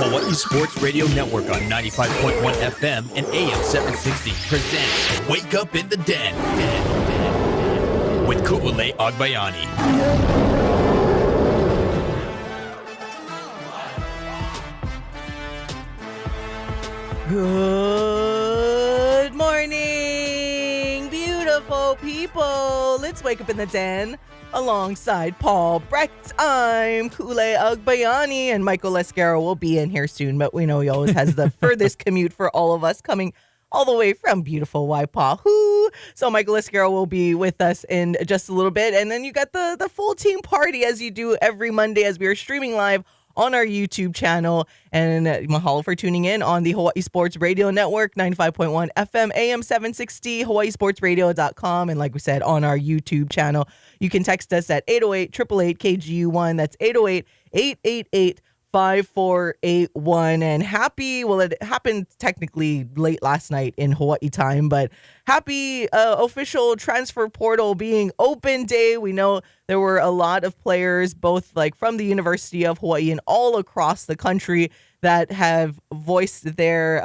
Hawai'i Sports Radio Network on 95.1 FM and AM 760 presents Wake Up in the Den with Ku'ulei Agbayani. Good morning, beautiful people. Let's wake up in the den alongside Paul Brecht. I'm Ku'ulei Agbayani, and Michael Lescaro will be in here soon, but we know he always has the furthest commute for all of us, coming all the way from beautiful Waipahu. So Michael Lescaro will be with us in just a little bit, and then you got the full team party as you do every Monday as we are streaming live on our YouTube channel. And mahalo for tuning in on the Hawai'i Sports Radio Network, 95.1 FM, AM 760, hawaiisportsradio.com. And like we said, on our YouTube channel, you can text us at 808-888-KGU1. That's 808-888-5481. And it happened technically late last night in Hawaii time, but happy official transfer portal being open day. We know there were a lot of players, both like from the University of Hawaii and all across the country, that have voiced their,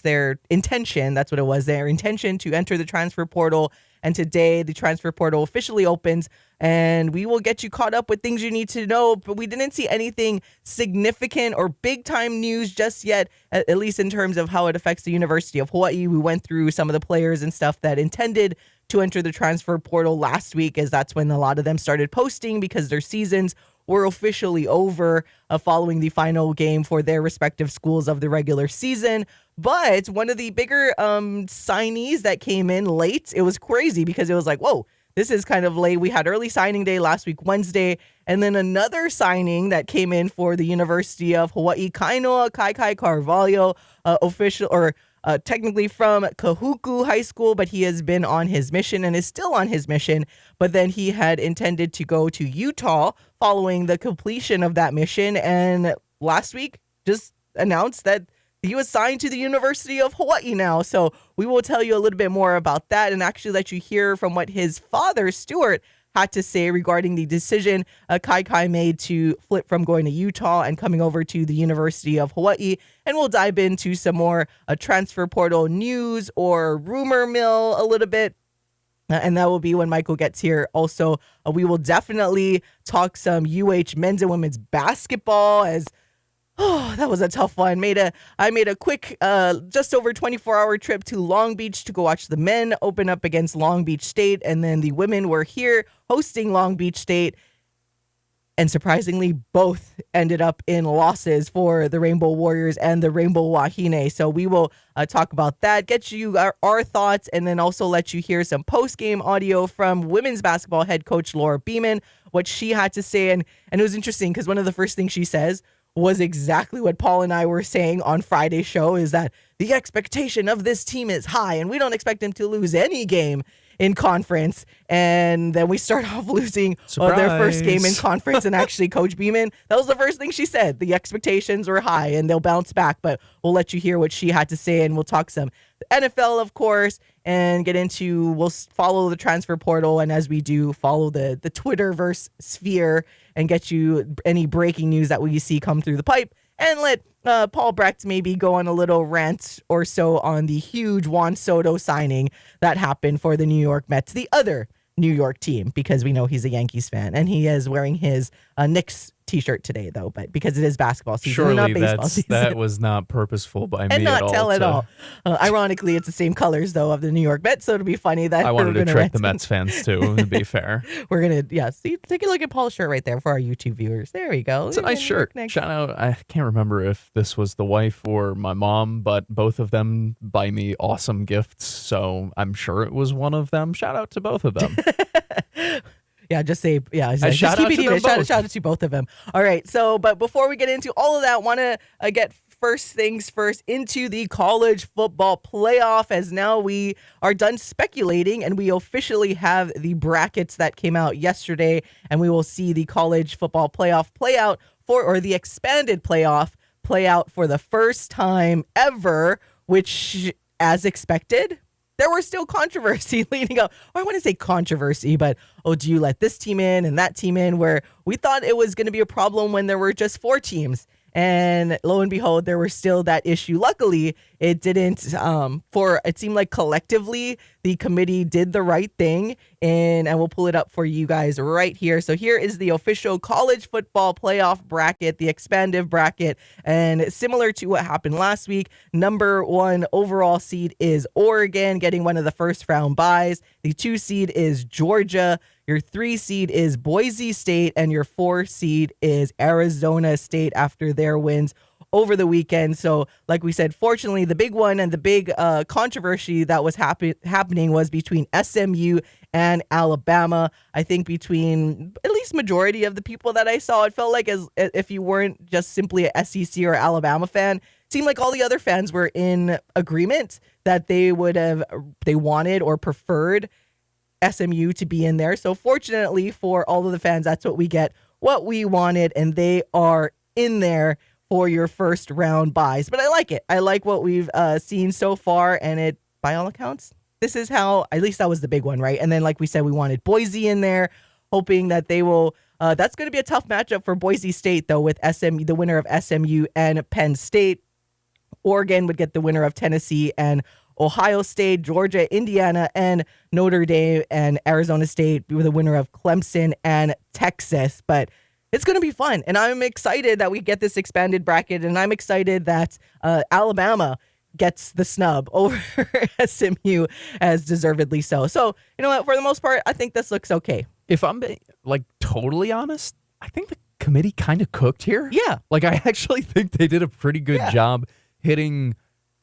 their intention. That's what it was, their intention to enter the transfer portal. And today, the transfer portal officially opens, and we will get you caught up with things you need to know. But we didn't see anything significant or big-time news just yet, at least in terms of how it affects the University of Hawaii. We went through some of the players and stuff that intended to enter the transfer portal last week, as that's when a lot of them started posting because their seasons were officially over following the final game for their respective schools of the regular season. But one of the bigger signees that came in late, it was crazy because it was like, whoa, this is kind of late. We had early signing day last week, Wednesday, and then another signing that came in for the University of Hawaii, Kainoa Kaikai Carvalho, technically from Kahuku High School, but he has been on his mission and is still on his mission. But then he had intended to go to Utah following the completion of that mission, and last week just announced that he was signed to the University of Hawaii now. So we will tell you a little bit more about that and actually let you hear from what his father, Stuart, had to say regarding the decision Kai made to flip from going to Utah and coming over to the University of Hawaii. And we'll dive into some more transfer portal news or rumor mill a little bit. And that will be when Michael gets here. Also, we will definitely talk some UH men's and women's basketball, as that was a tough one. I made a quick, just over 24-hour trip to Long Beach to go watch the men open up against Long Beach State, and then the women were here hosting Long Beach State, and surprisingly, both ended up in losses for the Rainbow Warriors and the Rainbow Wahine. So we will talk about that, get you our thoughts, and then also let you hear some post-game audio from women's basketball head coach Laura Beeman, what she had to say. And it was interesting because one of the first things she says was exactly what Paul and I were saying on Friday's show, is that the expectation of this team is high and we don't expect them to lose any game in conference. And then we start off losing their first game in conference. And actually, Coach Beeman, that was the first thing she said. The expectations were high and they'll bounce back. But we'll let you hear what she had to say, and we'll talk some NFL, of course, and we'll follow the transfer portal. And as we do, follow the Twitterverse sphere and get you any breaking news that we see come through the pipe. And let Paul Brecht maybe go on a little rant or so on the huge Juan Soto signing that happened for the New York Mets, the other New York team, because we know he's a Yankees fan. And he is wearing his Knicks t-shirt today, though, but because it is basketball season, surely not baseball season. That was not purposeful by and me not at all. Tell at all. Ironically, it's the same colors, though, of the New York Mets, so it'll be funny that I wanted to trick the Mets fans, too, to be fair. We're going to, see, take a look at Paul's shirt right there for our YouTube viewers. There we go. It's a nice shirt. Shout out, I can't remember if this was the wife or my mom, but both of them buy me awesome gifts, so I'm sure it was one of them. Shout out to both of them. Yeah, just say, shout out to both of them. All right, but before we get into all of that, want to get first things first into the college football playoff, as now we are done speculating and we officially have the brackets that came out yesterday, and we will see the college football playoff the expanded playoff play out for the first time ever, which, as expected, there was still controversy leading up. I want to say controversy, but do you let this team in and that team in? Where we thought it was going to be a problem when there were just 4 teams. And lo and behold, there was still that issue. Luckily, it didn't, it seemed like collectively the committee did the right thing. And we'll pull it up for you guys right here. So here is the official college football playoff bracket, the expansive bracket. And similar to what happened last week, number 1 overall seed is Oregon, getting one of the first round byes. The 2 seed is Georgia. Your 3 seed is Boise State, and your 4 seed is Arizona State after their wins over the weekend. So like we said, fortunately, the big one and the big controversy that was happening was between SMU and Alabama. I think between at least majority of the people that I saw, it felt like as if you weren't just simply a SEC or Alabama fan, it seemed like all the other fans were in agreement that they wanted or preferred SMU to be in there. So fortunately for all of the fans, that's what we get, what we wanted, and they are in there for your first round buys. But I like it. I like what we've seen so far, and it, by all accounts, this is how, at least that was the big one, right? And then, like we said, we wanted Boise in there, hoping that they will, that's going to be a tough matchup for Boise State, though, with SMU, the winner of SMU and Penn State. Oregon would get the winner of Tennessee and Ohio State. Georgia, Indiana, and Notre Dame, and Arizona State were the winner of Clemson and Texas. But it's going to be fun, and I'm excited that we get this expanded bracket, and I'm excited that Alabama gets the snub over SMU, as deservedly so. So, you know what? For the most part, I think this looks okay. If I'm being, totally honest, I think the committee kind of cooked here. Yeah. I actually think they did a pretty good job hitting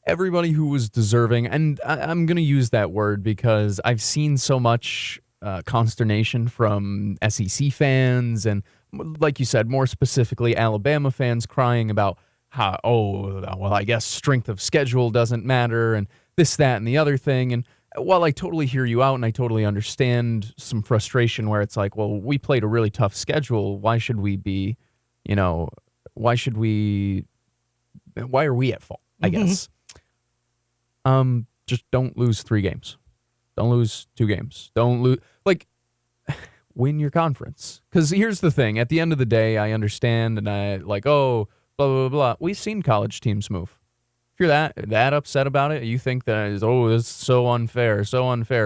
everybody who was deserving. And I'm going to use that word because I've seen so much consternation from SEC fans and, like you said, more specifically, Alabama fans crying about how, I guess strength of schedule doesn't matter and this, that, and the other thing. And while I totally hear you out and I totally understand some frustration where it's like, well, we played a really tough schedule. Why should we be, why are we at fault, I guess? Just don't lose 3 games. Don't lose 2 games. Don't lose, win your conference. Because here's the thing. At the end of the day, I understand and I blah, blah, blah. We've seen college teams move. If you're that upset about it, you think that this is so unfair,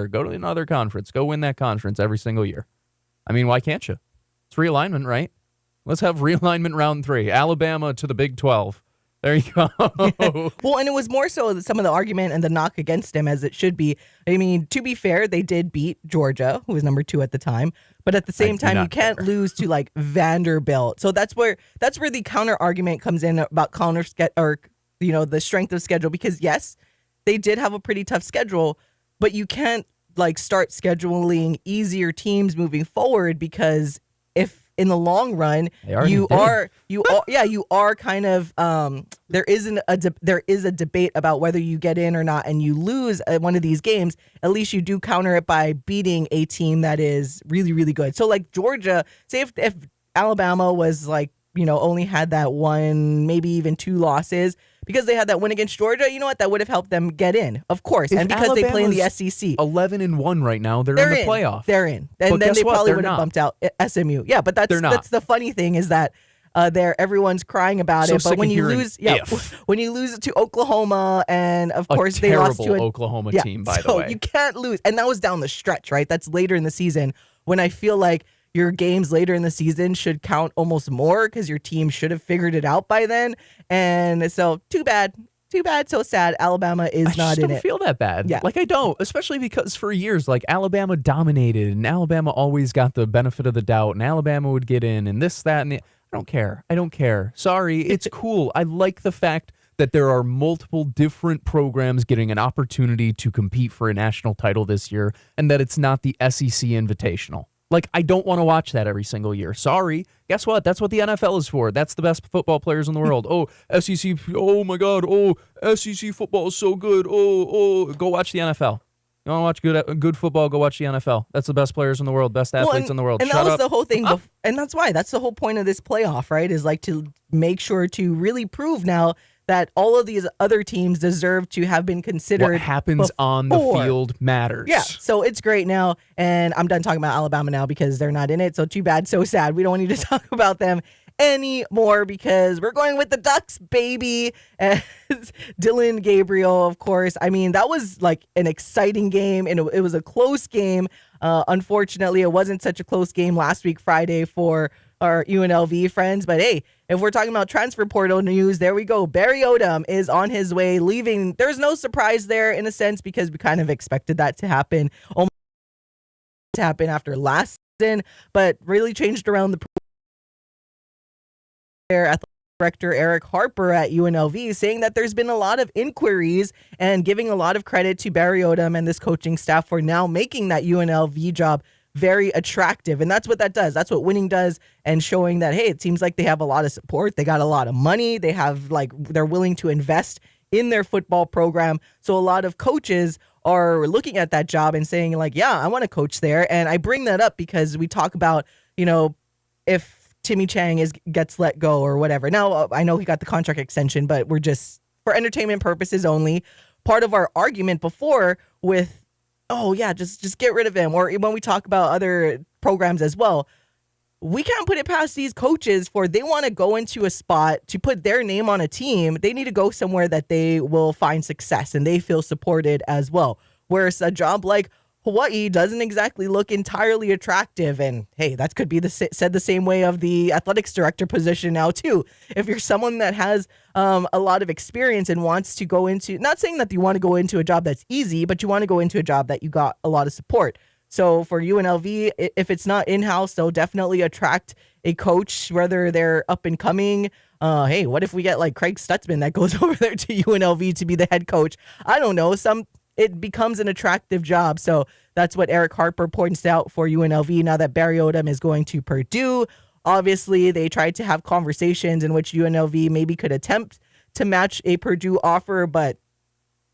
go to another conference. Go win that conference every single year. I mean, why can't you? It's realignment, right? Let's have realignment round 3. Alabama to the Big 12. There you go. Well, and it was more so some of the argument and the knock against him, as it should be. I mean, to be fair, they did beat Georgia, who was number 2 at the time. But at the same time, you can't lose to Vanderbilt. So that's where the counter argument comes in about the strength of schedule. Because yes, they did have a pretty tough schedule, but you can't start scheduling easier teams moving forward, because if in the long run, you are kind of there is a debate about whether you get in or not, and you lose one of these games. At least you do counter it by beating a team that is really, really good. So Georgia, say if Alabama was only had that 1, maybe even 2 losses, because they had that win against Georgia, you know what? That would have helped them get in, of course. And because Alabama's they play in the SEC. 11-1 right now. They're in the playoff. They're in. And then they probably would have bumped out SMU. Yeah, but that's the funny thing is that everyone's crying about it. But when you lose, when you lose to Oklahoma, and of course they lost to an Oklahoma team, by the way. So you can't lose. And that was down the stretch, right? That's later in the season, when I feel like your games later in the season should count almost more, because your team should have figured it out by then. And so too bad, so sad. Alabama is not in it. I don't feel that bad. Yeah. I don't, especially because for years, Alabama dominated and Alabama always got the benefit of the doubt and Alabama would get in and this, that, and the, I don't care. Sorry. It's cool. I like the fact that there are multiple different programs getting an opportunity to compete for a national title this year, and that it's not the SEC Invitational. I don't want to watch that every single year. Sorry. Guess what? That's what the NFL is for. That's the best football players in the world. SEC. Oh, my God. SEC football is so good. Go watch the NFL. You want to watch good football, go watch the NFL. That's the best players in the world, best athletes in the world. And that was the whole thing. And that's the whole point of this playoff, right? Is to make sure to really prove now that all of these other teams deserve to have been considered. What happens on the field matters. Yeah, so it's great now, and I'm done talking about Alabama now because they're not in it, so too bad, so sad. We don't need to talk about them anymore because we're going with the Ducks, baby. As Dylan Gabriel, of course. I mean, that was like an exciting game, and it was a close game. Unfortunately, it wasn't such a close game last week, Friday, for our UNLV friends. But hey, if we're talking about transfer portal news, there we go. Barry Odom is on his way, leaving. There's no surprise there in a sense because we kind of expected that to happen. Almost to happen after last season, but really changed around the athletic director Eric Harper at UNLV, saying that there's been a lot of inquiries and giving a lot of credit to Barry Odom and this coaching staff for now making that UNLV job very attractive. And that's what that does. That's what winning does, and showing that, hey, it seems like they have a lot of support. They got a lot of money. They're willing to invest in their football program. So a lot of coaches are looking at that job and saying like, yeah, I want to coach there. And I bring that up because we talk about, if Timmy Chang gets let go or whatever. Now, I know he got the contract extension, but we're just for entertainment purposes only. Part of our argument before with, oh yeah, just get rid of him. Or when we talk about other programs as well, we can't put it past these coaches for they want to go into a spot to put their name on a team. They need to go somewhere that they will find success and they feel supported as well. Whereas a job like Hawai'i doesn't exactly look entirely attractive. And hey, that could be said the same way of the athletics director position now too. If you're someone that has a lot of experience and wants to go into, not saying that you want to go into a job that's easy, but you want to go into a job that you got a lot of support. So for UNLV, if it's not in-house, they'll definitely attract a coach, whether they're up and coming. Hey, what if we get like Craig Stutzman that goes over there to UNLV to be the head coach? I don't know. It becomes an attractive job. So that's what Eric Harper points out for UNLV now that Barry Odom is going to Purdue. Obviously, they tried to have conversations in which UNLV maybe could attempt to match a Purdue offer, but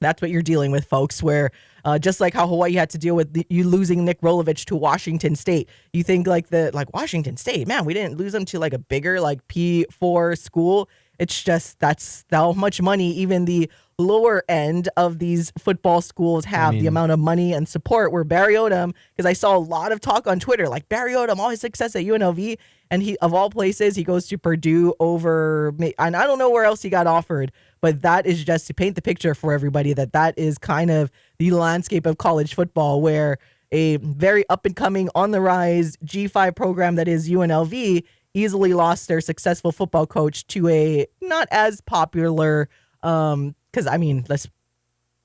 that's what you're dealing with, folks, where just like how Hawai'i had to deal with you losing Nick Rolovich to Washington State. You think like Washington State, man, we didn't lose them to like a bigger like P4 school. It's just that's how much money even the lower end of these football schools have, the amount of money and support, where Barry Odom, because I saw a lot of talk on Twitter, like Barry Odom, all his success at UNLV, and he, of all places, he goes to Purdue over, and I don't know where else he got offered, but that is just to paint the picture for everybody that is kind of the landscape of college football, where a very up-and-coming, on-the-rise G5 program that is UNLV easily lost their successful football coach to a not as popular, because, I mean, let's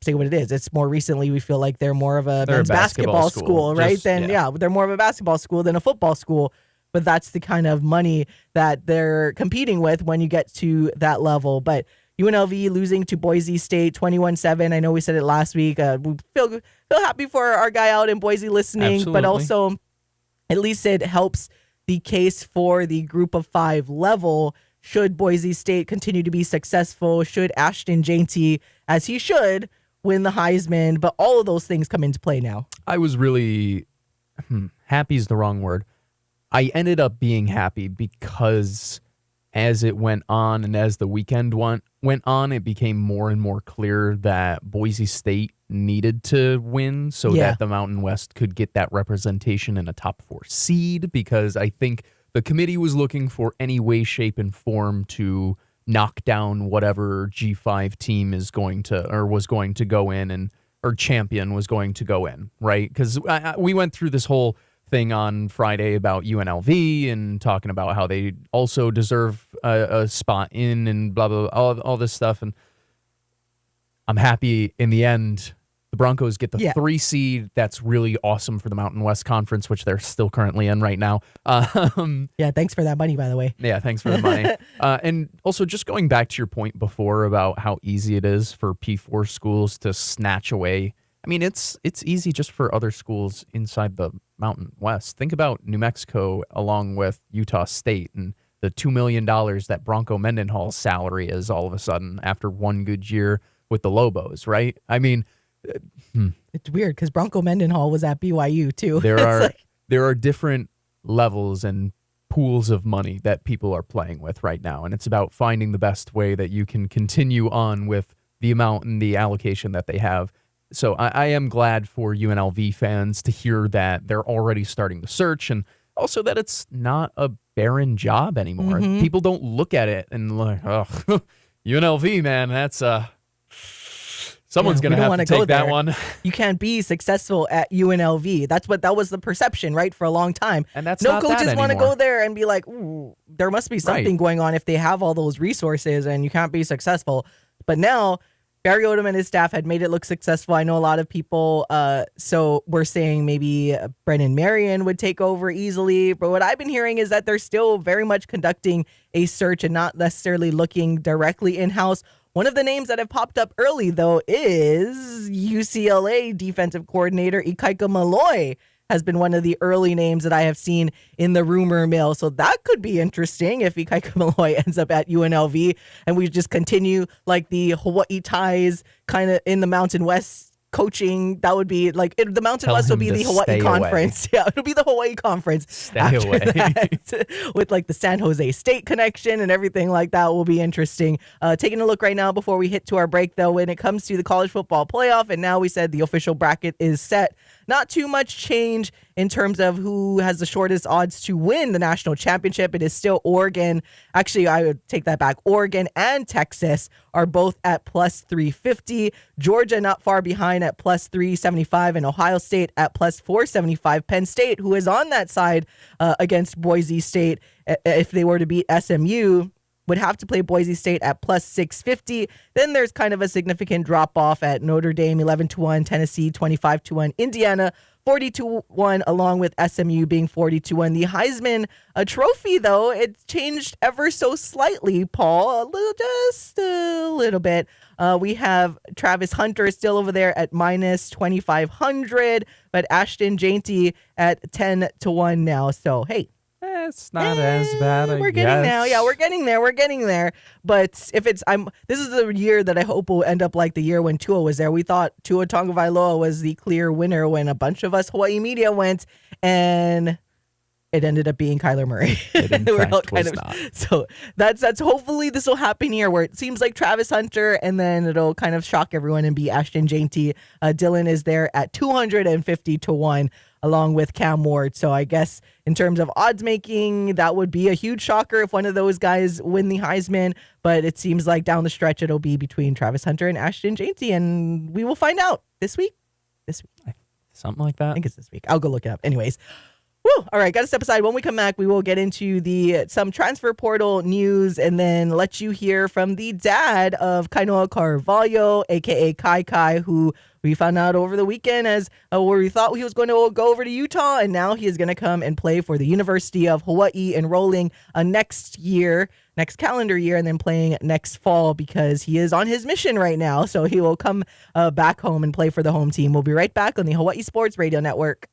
say what it is. It's more recently, we feel like they're more of a men's basketball school, right? They're more of a basketball school than a football school. But that's the kind of money that they're competing with when you get to that level. But UNLV losing to Boise State 21-7. I know we said it last week. We feel happy for our guy out in Boise listening. Absolutely. But also, at least it helps the case for the group of 5 level. Should Boise State continue to be successful, should Ashton Jainty, as he should, win the Heisman, but all of those things come into play now. I was really, happy is the wrong word. I ended up being happy because as it went on and as the weekend went on, it became more and more clear that Boise State needed to win so that the Mountain West could get that representation in a top 4 seed, because I think the committee was looking for any way, shape, and form to knock down whatever G5 team was going to go in, or champion was going to go in, right? Because we went through this whole thing on Friday about UNLV and talking about how they also deserve a spot in and blah, blah, blah, all this stuff. And I'm happy in the end the Broncos get the 3 seed. That's really awesome for the Mountain West Conference, which they're still currently in right now. Thanks for that money, by the way. Yeah, thanks for the money. And also, just going back to your point before about how easy it is for P4 schools to snatch away. I mean, it's easy just for other schools inside the Mountain West. Think about New Mexico along with Utah State and the $2 million that Bronco Mendenhall's salary is all of a sudden after one good year with the Lobos, right? I mean, it's weird because Bronco Mendenhall was at BYU too. There are different levels and pools of money that people are playing with right now, and it's about finding the best way that you can continue on with the amount and the allocation that they have. So I am glad for UNLV fans to hear that they're already starting to search, and also that it's not a barren job anymore. People don't look at it and like, oh, UNLV, man, that's someone's gonna have to take that one. You can't be successful at UNLV. That was the perception, right, for a long time. And that's no not coaches that want to anymore. go there and be like, ooh, there must be something going on if they have all those resources and you can't be successful. But now Barry Odom and his staff had made it look successful. I know a lot of people, so we're saying maybe Brennan Marion would take over easily. But what I've been hearing is that they're still very much conducting a search and not necessarily looking directly in-house. One of the names that have popped up early, though, is UCLA defensive coordinator Ikaika Malloy has been one of the early names that I have seen in the rumor mill. So that could be interesting if Ikaika Malloy ends up at UNLV and we just continue like the Hawaii ties kind of in the Mountain West coaching. That would be like the Mountain West will be the Hawaii conference. Yeah, it'll be the Hawaii conference. Stay away. That, with like the San Jose State connection and everything like that will be interesting. Taking a look right now before we hit to our break, though, when it comes to the college football playoff, and now we said the official bracket is set. Not too much change in terms of who has the shortest odds to win the national championship. It is still Oregon. Actually, I would take that back. Oregon and Texas are both at plus 350. Georgia not far behind at plus 375, and Ohio State at plus 475. Penn State, who is on that side against Boise State, if they were to beat SMU, would have to play Boise State at plus 650. Then there's kind of a significant drop off at Notre Dame 11-1, Tennessee 25-1, Indiana 40-1, along with SMU being 40-1. The Heisman Trophy, though, it's changed ever so slightly, Paul, just a little bit. We have Travis Hunter still over there at minus 2,500, but Ashton Jainty at 10-1 now. So, hey. It's not as bad, I We're guess. getting now. Yeah, we're getting there. But if it's, this is the year that I hope will end up like the year when Tua was there. We thought Tua Tagovailoa was the clear winner when a bunch of us Hawaii media went, and it ended up being Kyler Murray. It in fact was not. So that's hopefully this will happen here where it seems like Travis Hunter, and then it'll kind of shock everyone and be Ashton Jainty. Dylan is there at 250-1. Along with Cam Ward. So I guess in terms of odds making, that would be a huge shocker if one of those guys win the Heisman. But it seems like down the stretch, it'll be between Travis Hunter and Ashton Jainty. And we will find out this week. Something like that. I think it's this week. I'll go look it up. Anyways. Woo! All right, got to step aside. When we come back, we will get into some transfer portal news and then let you hear from the dad of Kainoa Carvalho, a.k.a. Kai Kai, who we found out over the weekend as where we thought he was going to go over to Utah, and now he is going to come and play for the University of Hawaii, enrolling next calendar year, and then playing next fall because he is on his mission right now. So he will come back home and play for the home team. We'll be right back on the Hawaii Sports Radio Network.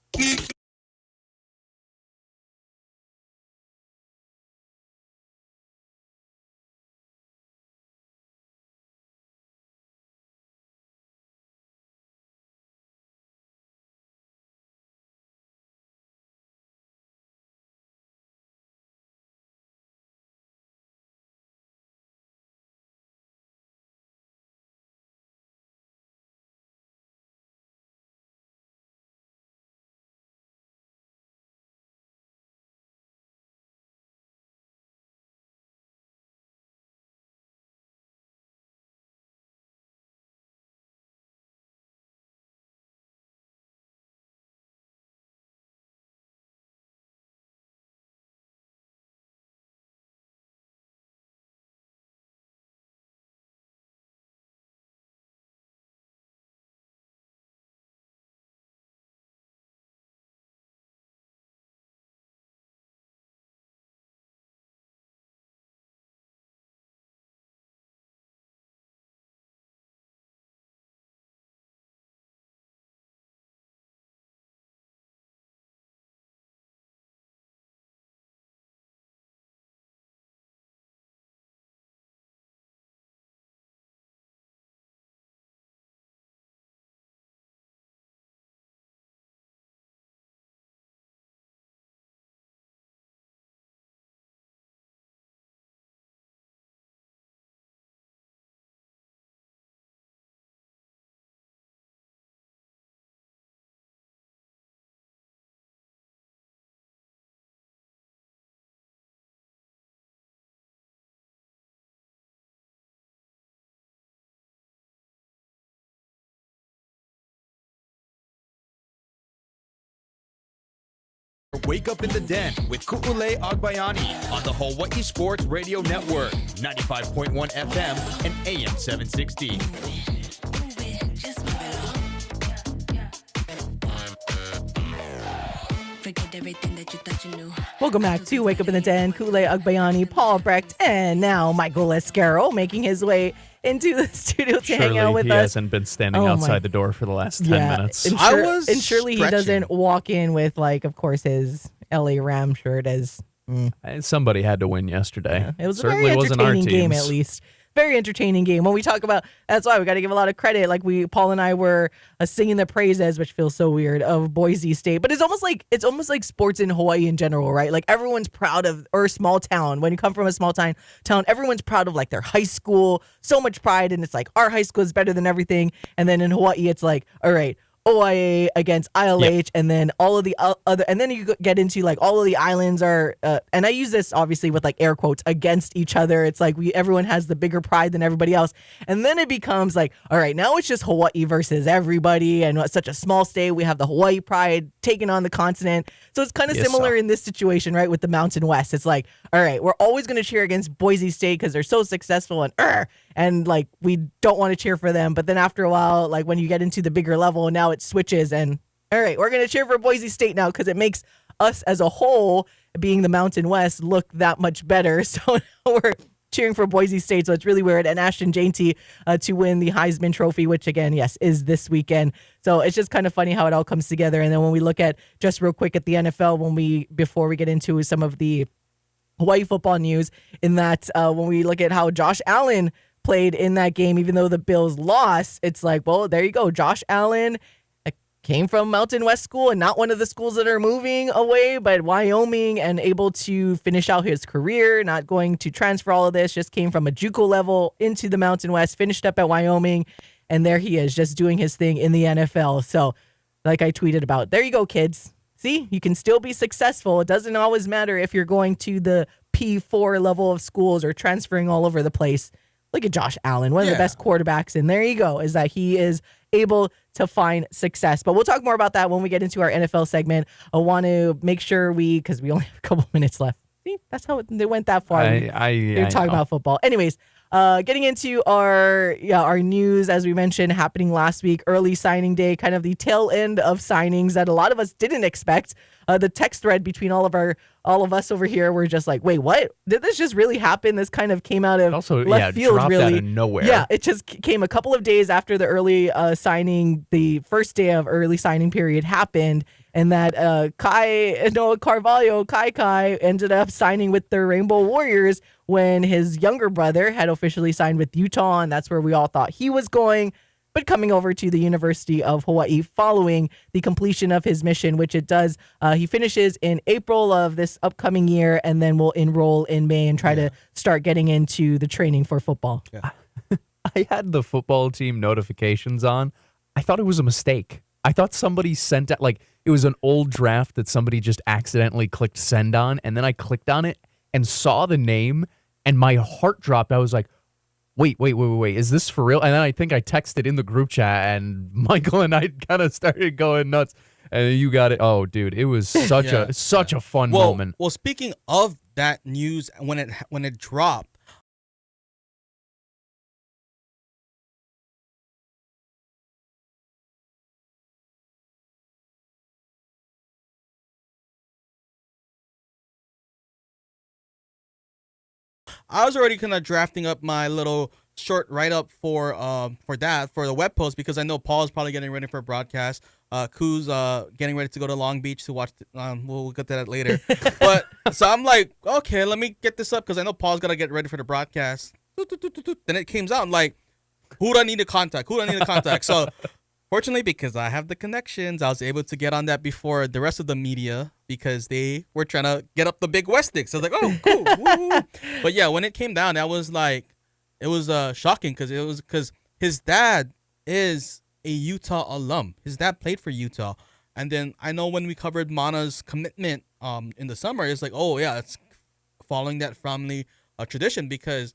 Wake Up in the Den with Ku'ule Agbayani on the Hawaii Sports Radio Network, 95.1 FM and AM 760. Welcome back to Wake Up in the Den. Ku'ule Agbayani, Paul Brecht, and now Michael Escaro making his way into the studio to hang out with he us. hasn't been standing outside the door for the last 10 minutes. And surely he doesn't walk in with, like, of course, his LA Ram shirt as... Somebody had to win yesterday. It was Certainly a very wasn't our entertaining game, teams. at least. Very entertaining game. When we talk about, that's why we got to give a lot of credit. Like Paul and I were singing the praises, which feels so weird, of Boise State. But it's almost like sports in Hawaii in general, right? Like everyone's proud of, or a small town. When you come from a small town, everyone's proud of like their high school. So much pride, and it's like our high school is better than everything. And then in Hawaii, it's like, all right, OIA against ILH, and then all of the other, and then you get into like all of the islands are, and I use this obviously with like air quotes, against each other. It's like everyone has the bigger pride than everybody else, and then it becomes like, all right, now it's just Hawaii versus everybody, and it's such a small state. We have the Hawaii pride taking on the continent, so it's kind of similar in this situation, right? With the Mountain West, it's like, all right, we're always going to cheer against Boise State because they're so successful, and like we don't want to cheer for them, but then after a while, like when you get into the bigger level, now it switches, and all right, we're going to cheer for Boise State now because it makes us as a whole, being the Mountain West, look that much better. So now we're cheering for Boise State, so it's really weird. And Ashton Jainty to win the Heisman Trophy, which again, yes, is this weekend. So it's just kind of funny how it all comes together. And then when we look at, just real quick at the NFL, before we get into some of the Hawaii football news, in that when we look at how Josh Allen played in that game, even though the Bills lost, it's like, well, there you go. Josh Allen came from Mountain West School, and not one of the schools that are moving away, but Wyoming, and able to finish out his career, not going to transfer all of this, just came from a JUCO level into the Mountain West, finished up at Wyoming, and there he is, just doing his thing in the NFL. So like I tweeted about, there you go, kids. See, you can still be successful. It doesn't always matter if you're going to the P4 level of schools or transferring all over the place. Look at Josh Allen, one of the best quarterbacks, and there you go, is that he is able to find success. But we'll talk more about that when we get into our NFL segment. I want to make sure because we only have a couple minutes left. See, that's how they went that far. We're talking about football. Anyways, getting into our news, as we mentioned, happening last week, early signing day, kind of the tail end of signings that a lot of us didn't expect. The text thread between all of us over here were just like, wait, what? Did this just really happen? This kind of came out of left field, dropped really. Out of nowhere. Yeah, it just came a couple of days after the early signing, the first day of early signing period happened, and that Noah Carvalho, Kai, ended up signing with the Rainbow Warriors when his younger brother had officially signed with Utah, and that's where we all thought he was going. But coming over to the University of Hawaii following the completion of his mission, which it does, he finishes in April of this upcoming year, and then will enroll in May and try to start getting into the training for football. Yeah. I had the football team notifications on. I thought it was a mistake. I thought somebody sent out, like, it was an old draft that somebody just accidentally clicked send on, and then I clicked on it and saw the name, and my heart dropped. I was like, wait, is this for real? And then I think I texted in the group chat, and Michael and I kind of started going nuts. And you got it. Oh, dude, it was such a fun moment. Well, speaking of that news, when it dropped, I was already kind of drafting up my little short write-up for the web post, because I know Paul's probably getting ready for a broadcast. Koo's getting ready to go to Long Beach to watch. We'll get to that later. But so I'm like, okay, let me get this up because I know Paul's gotta get ready for the broadcast. Then it came out. I'm like, who do I need to contact? So fortunately, because I have the connections, I was able to get on that before the rest of the media, because they were trying to get up the Big West sticks. So I was like, oh, cool. Woo. But yeah, when it came down, that was like, it was shocking because his dad is a Utah alum. His dad played for Utah. And then I know when we covered Mana's commitment in the summer, it's like, oh yeah, it's following that family tradition, because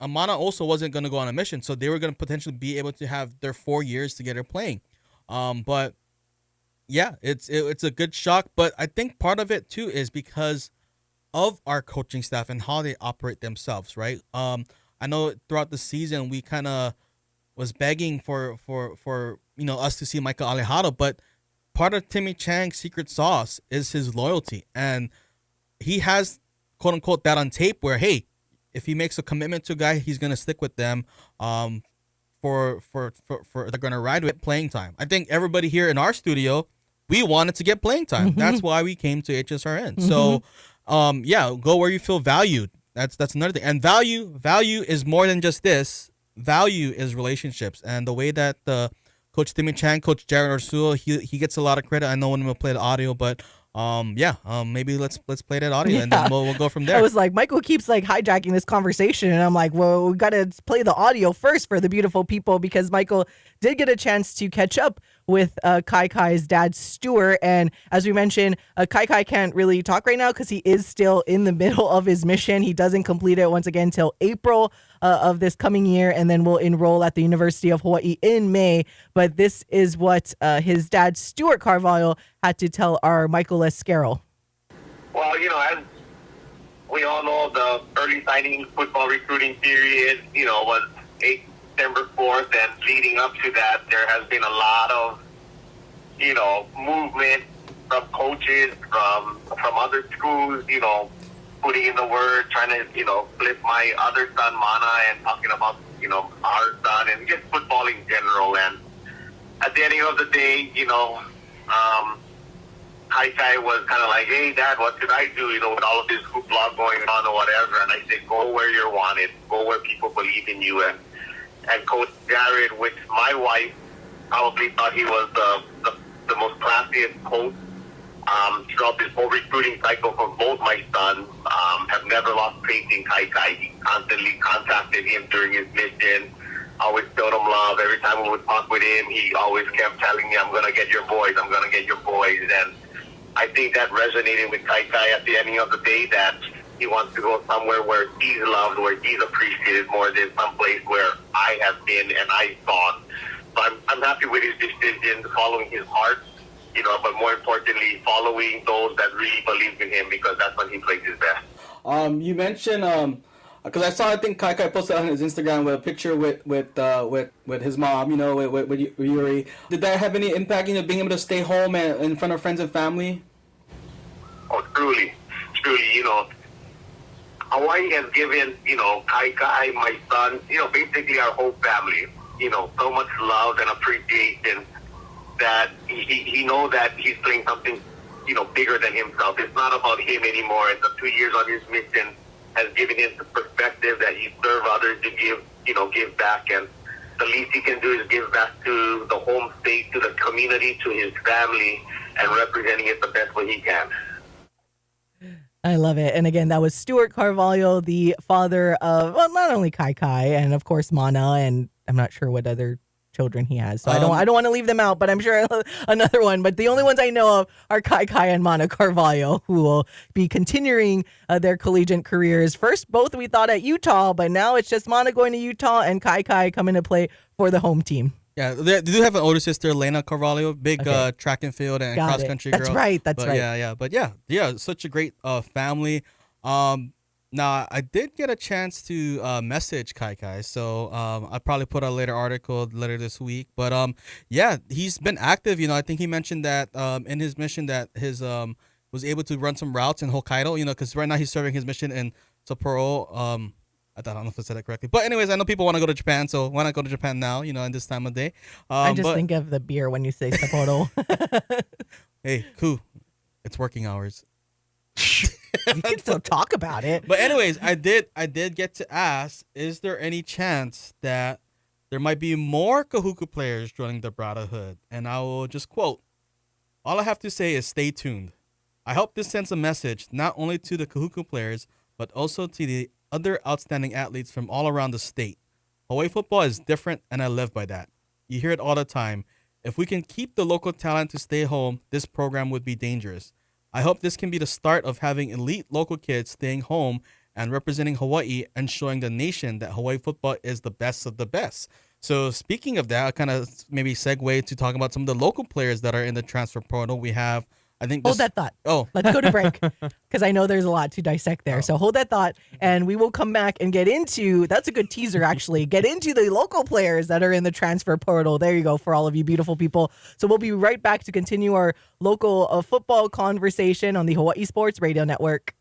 Mana also wasn't going to go on a mission, so they were going to potentially be able to have their 4 years together playing. But Yeah, it's a good shock, but I think part of it too is because of our coaching staff and how they operate themselves, right? I know throughout the season we kind of was begging for us to see Michael Alejado, but part of Timmy Chang's secret sauce is his loyalty, and he has quote unquote that on tape where, hey, if he makes a commitment to a guy, he's gonna stick with them. For they're gonna ride with playing time. I think everybody here in our studio, we wanted to get playing time. Mm-hmm. That's why we came to HSRN. So, yeah, go where you feel valued. That's another thing. And value is more than just this. Value is relationships, and the way that Coach Timmy Chang, Coach Jared Orsuo, he gets a lot of credit. I know when we'll play the audio, but maybe let's play that audio and then we'll go from there. I was like, Michael keeps like hijacking this conversation, and I'm like, well, we got to play the audio first for the beautiful people, because Michael did get a chance to catch up with Kai Kai's dad, Stuart. And as we mentioned, Kai Kai can't really talk right now because he is still in the middle of his mission. He doesn't complete it once again till April of this coming year, and then will enroll at the University of Hawaii in May. But this is what his dad, Stuart Carvalho, had to tell our Michael Esquero. Well, as we all know, the early signing football recruiting period, was September 4th, and leading up to that, there has been a lot of, movement from coaches, from other schools, putting in the word, trying to, flip my other son, Mana, and talking about, our son, and just football in general. And at the end of the day, Kai Kai was kind of like, hey, Dad, what should I do, with all of this hoopla going on or whatever. And I said, go where you're wanted, go where people believe in you. And Coach Jared, which my wife probably thought he was the most classiest coach throughout this whole recruiting cycle for both my sons, have never lost faith in Kai Kai. He constantly contacted him during his mission, always showed him love. Every time we would talk with him, he always kept telling me, I'm going to get your boys, I'm going to get your boys. And I think that resonated with Kai Kai at the end of the day, that he wants to go somewhere where he's loved, where he's appreciated more than someplace where I have been and I've gone. So I'm happy with his decision, following his heart, but more importantly, following those that really believe in him, because that's when he plays his best. You mentioned because I think Kai Kai posted on his Instagram with a picture with his mom, with Yuri. Did that have any impact, being able to stay home and in front of friends and family? Oh, truly, Hawaii has given, Kai Kai, my son, basically our whole family, so much love and appreciation, that he knows that he's playing something, bigger than himself. It's not about him anymore. And the 2 years on his mission has given him the perspective that he served others to give back. And the least he can do is give back to the home state, to the community, to his family, and representing it the best way he can. I love it. And again, that was Stuart Carvalho, the father of, well, not only Kai Kai and of course Mana, and I'm not sure what other children he has. So I don't want to leave them out, but I'm sure another one. But the only ones I know of are Kai Kai and Mana Carvalho, who will be continuing their collegiate careers. First, both we thought at Utah, but now it's just Mana going to Utah and Kai Kai coming to play for the home team. Yeah, they do have an older sister, Lena Carvalho, big track and field and cross country girl. That's right. Yeah, such a great family. Now I did get a chance to message Kai Kai, so I'll probably put out a later article later this week. But yeah, he's been active. I think he mentioned that in his mission that his was able to run some routes in Hokkaido. Because right now he's serving his mission in Sapporo. I don't know if I said that correctly. But anyways, I know people want to go to Japan, so why not go to Japan now, in this time of day? I just think of the beer when you say Sapporo. Hey, cool. It's working hours. You can still talk about it. But anyways, I did get to ask, is there any chance that there might be more Kahuku players joining the Brotherhood? And I will just quote, all I have to say is stay tuned. I hope this sends a message not only to the Kahuku players, but also to the other outstanding athletes from all around the state. Hawaii football is different, and I live by that. You hear it all the time. If we can keep the local talent to stay home, this program would be dangerous. I hope this can be the start of having elite local kids staying home and representing Hawaii and showing the nation that Hawaii football is the best of the best. So speaking of that, I kind of maybe segue to talking about some of the local players that are in the transfer portal. We have, I think, Hold that thought. Oh, Let's go to break because I know there's a lot to dissect there. So hold that thought, and we will come back and get into. That's a good teaser, actually. Get into the local players that are in the transfer portal. There you go for all of you beautiful people. So we'll be right back to continue our local football conversation on the Hawaii Sports Radio Network.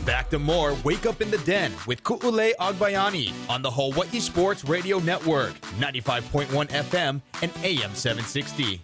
Back to more Wake Up in the Den with Ku'ulei Agbayani on the Hawaii Sports Radio Network, 95.1 FM and AM 760.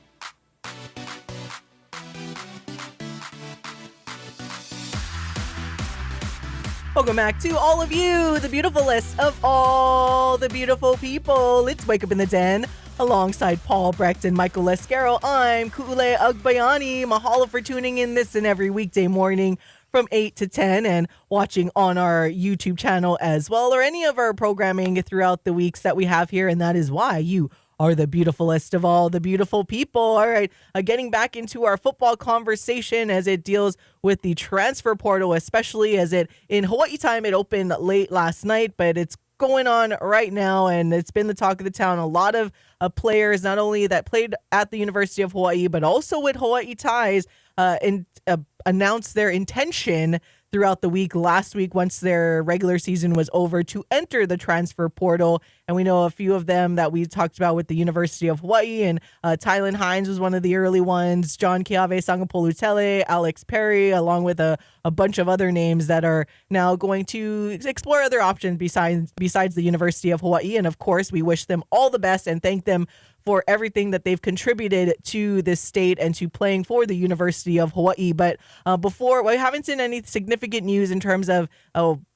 Welcome back to all of you, the beautifulest of all the beautiful people. Let's Wake Up in the Den. Alongside Paul Brecht and Michael Lescaro, I'm Ku'ulei Agbayani. Mahalo for tuning in this and every weekday morning from 8 to 10 and watching on our YouTube channel as well, or any of our programming throughout the weeks that we have here. And that is why you are the beautifulest of all the beautiful people. All right, getting back into our football conversation as it deals with the transfer portal, especially as it in Hawaii time, it opened late last night, but it's going on right now, and it's been the talk of the town. A lot of players, not only that played at the University of Hawaii, but also with Hawaii ties, announced their intention throughout the week last week once their regular season was over to enter the transfer portal. And we know a few of them that we talked about with the University of Hawaii, and Tylen Hines was one of the early ones, John Keave Sangapolutele, Alex Perry, along with a bunch of other names that are now going to explore other options besides the University of Hawaii. And of course, we wish them all the best and thank them for everything that they've contributed to this state and to playing for the University of Hawaii. But before, we haven't seen any significant news in terms of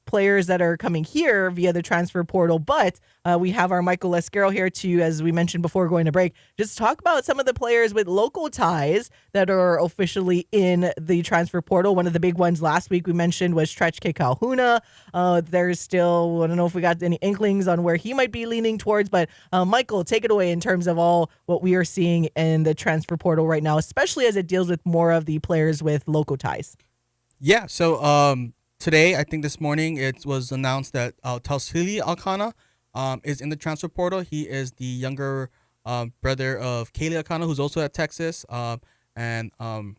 players that are coming here via the transfer portal, but we have our Michael Lescaro here to, as we mentioned before going to break, just talk about some of the players with local ties that are officially in the transfer portal. One of the big ones last week we mentioned was Trechke Kahuna. There's still, I don't know if we got any inklings on where he might be leaning towards, but Michael, take it away in terms of all what we are seeing in the transfer portal right now, especially as it deals with more of the players with local ties. Yeah, so today, I think this morning, it was announced that Tausili Akana is in the transfer portal. He is the younger brother of Kaylee Akana, who's also at Texas. And I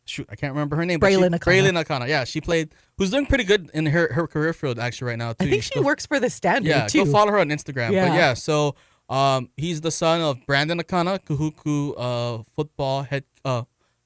can't remember her name. Braylon Akana. Yeah, she played, who's doing pretty good in her career field actually right now, too. I think she works for the Standard, too. Yeah, go follow her on Instagram. Yeah. But yeah, so he's the son of Brandon Akana, Kahuku football head,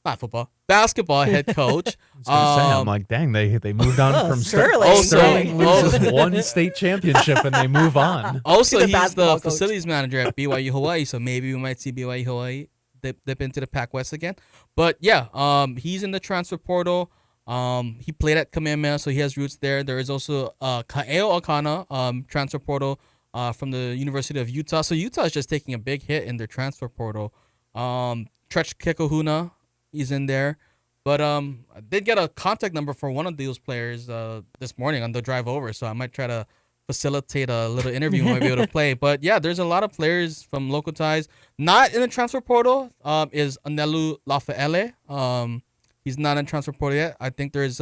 not football, basketball head coach. I was gonna say, I'm like, dang, they moved on from Sterling. Sterling loses one state championship and they move on. Also, The he's basketball the coach. facilities manager at BYU Hawaii, so maybe we might see BYU Hawaii dip into the Pac West again. But yeah, he's in the transfer portal. He played at Kamehameha, so he has roots there. There is also Ka'eo Akana, transfer portal from the University of Utah. So Utah is just taking a big hit in their transfer portal. Trech Kekahuna, he's in there. But I did get a contact number for one of those players this morning on the drive over, so I might try to facilitate a little interview we might be able to play. But yeah, there's a lot of players from local ties. Not in the transfer portal is Anelu Lafa'ele. He's not in transfer portal yet. I think there's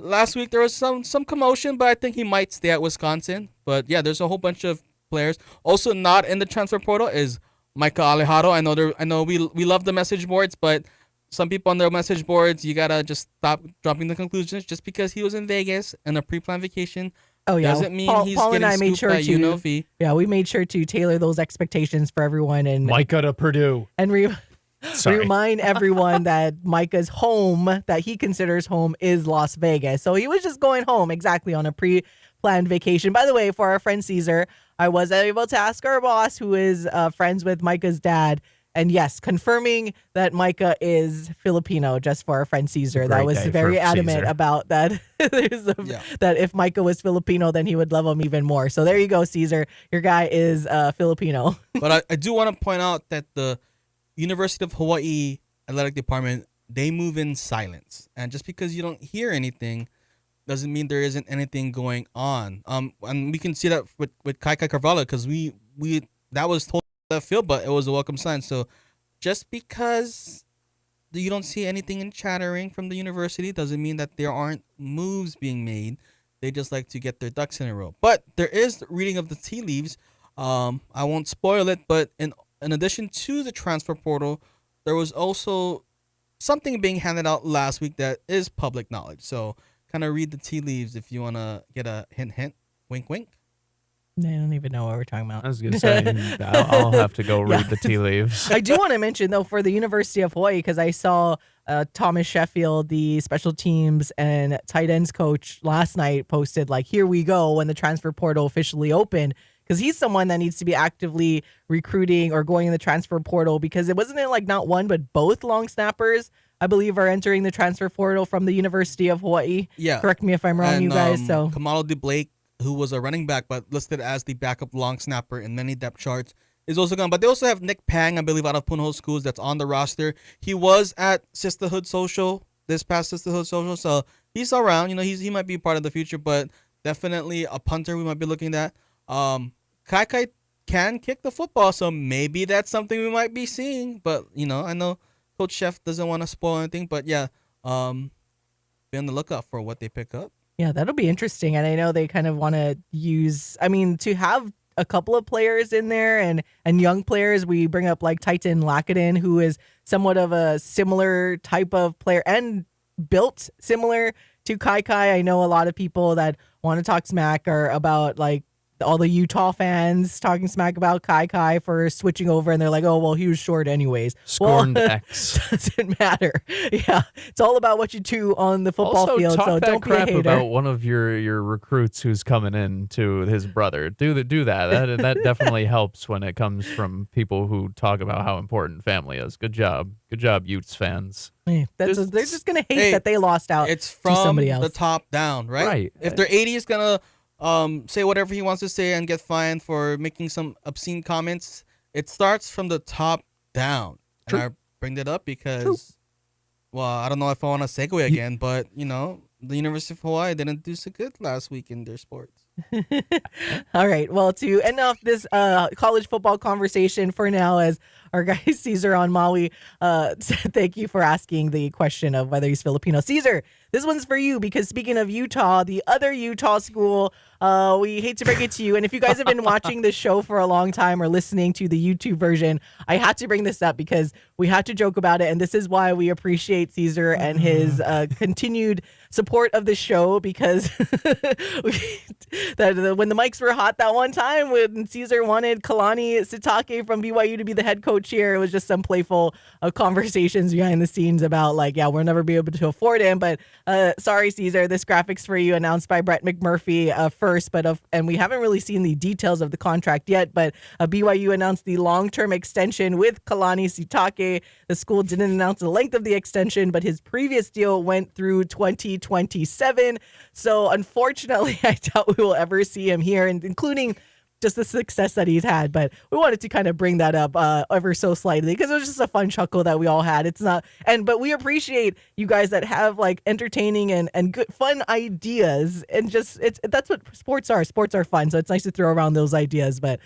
last week there was some commotion, but I think he might stay at Wisconsin. But yeah, there's a whole bunch of players. Also not in the transfer portal is Micah Alejado. I know we love the message boards, but some people on their message boards, you gotta just stop dropping the conclusions. Just because he was in Vegas on a pre-planned vacation doesn't mean he's Paul getting and I made scooped sure by to UNLV. Yeah, we made sure to tailor those expectations for everyone and Micah to Purdue. Sorry. remind everyone that Micah's home, that he considers home, is Las Vegas. So he was just going home exactly on a pre-planned vacation. By the way, for our friend Caesar, I was able to ask our boss, who is friends with Micah's dad, and yes, confirming that Micah is Filipino, just for our friend Caesar. That was very adamant Caesar. about that. That if Micah was Filipino, then he would love him even more. So there you go, Caesar. Your guy is Filipino. But I do want to point out that the University of Hawaii Athletic Department, they move in silence. And just because you don't hear anything doesn't mean there isn't anything going on. And we can see that with Kai Carvalho, because we that was told left field, but it was a welcome sign. So just because you don't see anything in chattering from the university doesn't mean that there aren't moves being made. They just like to get their ducks in a row. But there is reading of the tea leaves. I won't spoil it, but in addition to the transfer portal, there was also something being handed out last week that is public knowledge. So kind of read the tea leaves if you want to get a hint, wink, wink. I don't even know what we're talking about. I was going to say, I'll have to go read the tea leaves. I do want to mention, though, for the University of Hawaii, because I saw Thomas Sheffield, the special teams and tight ends coach, last night posted, like, here we go when the transfer portal officially opened. Because he's someone that needs to be actively recruiting or going in the transfer portal, because it wasn't like not one, but both long snappers, I believe, are entering the transfer portal from the University of Hawaii. Yeah. Correct me if I'm wrong, And, you guys. So Kamalo DeBlake, who was a running back but listed as the backup long snapper in many depth charts, is also gone. But they also have Nick Pang, I believe, out of Punahou Schools, that's on the roster. He was at Sisterhood Social, this past Sisterhood Social, so he's around. You know, he might be part of the future, but definitely a punter we might be looking at. Kai can kick the football, so maybe that's something we might be seeing. But, you know, I know Coach Chef doesn't want to spoil anything, but yeah, be on the lookout for what they pick up. yeah, that'll be interesting. And I know they kind of want to use, I mean, to have a couple of players in there and young players. We bring up like Titan Lakaden, who is somewhat of a similar type of player and built similar to Kai. I know a lot of people that want to talk smack are about like all the Utah fans talking smack about Kai for switching over, and they're like, oh, well, he was short anyways. Scorned well, X. Doesn't matter. Yeah, it's all about what you do on the football Also, field, talk so that don't be a crap hater. about one of your recruits who's coming in to his brother. Do that. That definitely helps when it comes from people who talk about how important family is. Good job, Utes fans. Yeah, they're just going to hate Hey, that they lost out It's to from somebody else. the top down, right? Right. If their 80 is going to say whatever he wants to say and get fined for making some obscene comments, it starts from the top down. True. And I bring that up because, well, I don't know if I want to segue again, but, you know, the University of Hawaii didn't do so good last week in their sports. All right. Well, to end off this college football conversation for now, as our guy Caesar on Maui said, thank you for asking the question of whether he's Filipino. Caesar, this one's for you, because speaking of Utah, the other Utah school, we hate to break it to you, and if you guys have been watching this show for a long time or listening to the YouTube version, I had to bring this up because we had to joke about it, and this is why we appreciate Caesar and his continued support of the show, because when the mics were hot that one time when Caesar wanted Kalani Sitake from BYU to be the head coach coach here. It was just some playful conversations behind the scenes about like, yeah, we'll never be able to afford him. But sorry, Caesar, this graphics for you announced by Brett McMurphy first, and we haven't really seen the details of the contract yet. But BYU announced the long-term extension with Kalani Sitake. The school didn't announce the length of the extension, but his previous deal went through 2027. So unfortunately, I doubt we will ever see him here, and including just the success that he's had. But we wanted to kind of bring that up ever so slightly because it was just a fun chuckle that we all had. It's not, but we appreciate you guys that have like entertaining and good fun ideas, and just that's what sports are. Sports are fun, so it's nice to throw around those ideas. But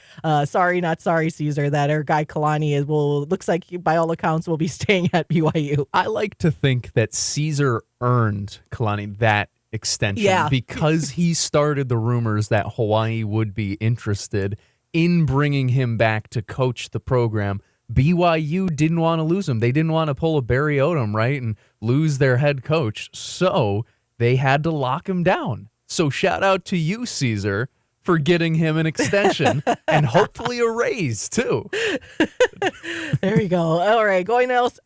sorry, not sorry, Caesar, that our guy Kalani looks like he, by all accounts, will be staying at BYU. I like to think that Caesar earned Kalani that extension because he started the rumors that Hawaii would be interested in bringing him back to coach the program. BYU didn't want to lose him. They didn't want to pull a Barry Odom, right, and lose their head coach. So they had to lock him down. So shout out to you, Caesar, for getting him an extension and hopefully a raise too. There we go. All right, going else.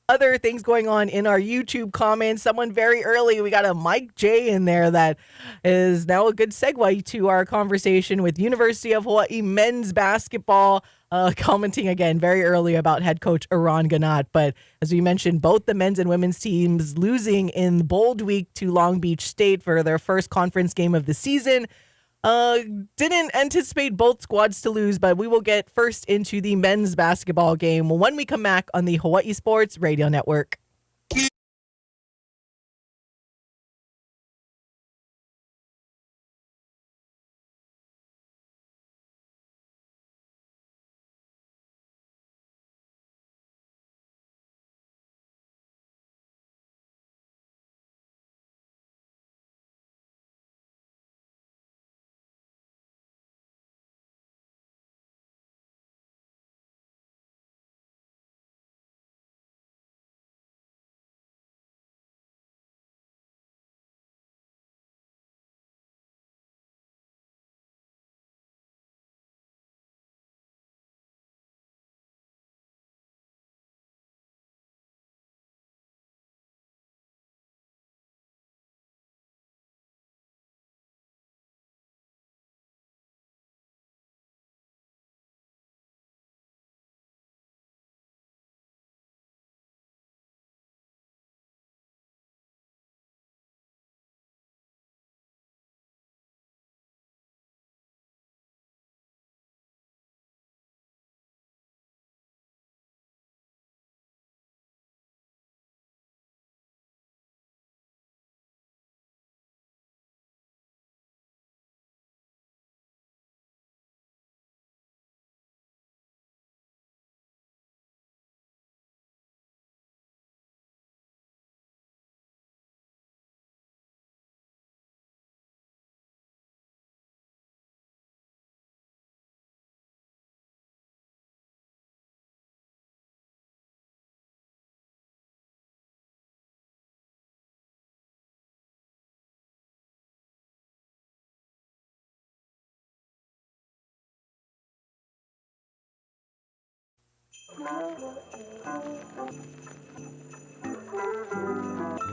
Other things going on in our YouTube comments. Someone very early, we got a Mike J in there that is now a good segue to our conversation with University of Hawaii men's basketball, commenting again very early about head coach Eran Ganat. But as we mentioned, both the men's and women's teams losing in Bold Week to Long Beach State for their first conference game of the season. Didn't anticipate both squads to lose, but we will get first into the men's basketball game when we come back on the Hawaii Sports Radio Network.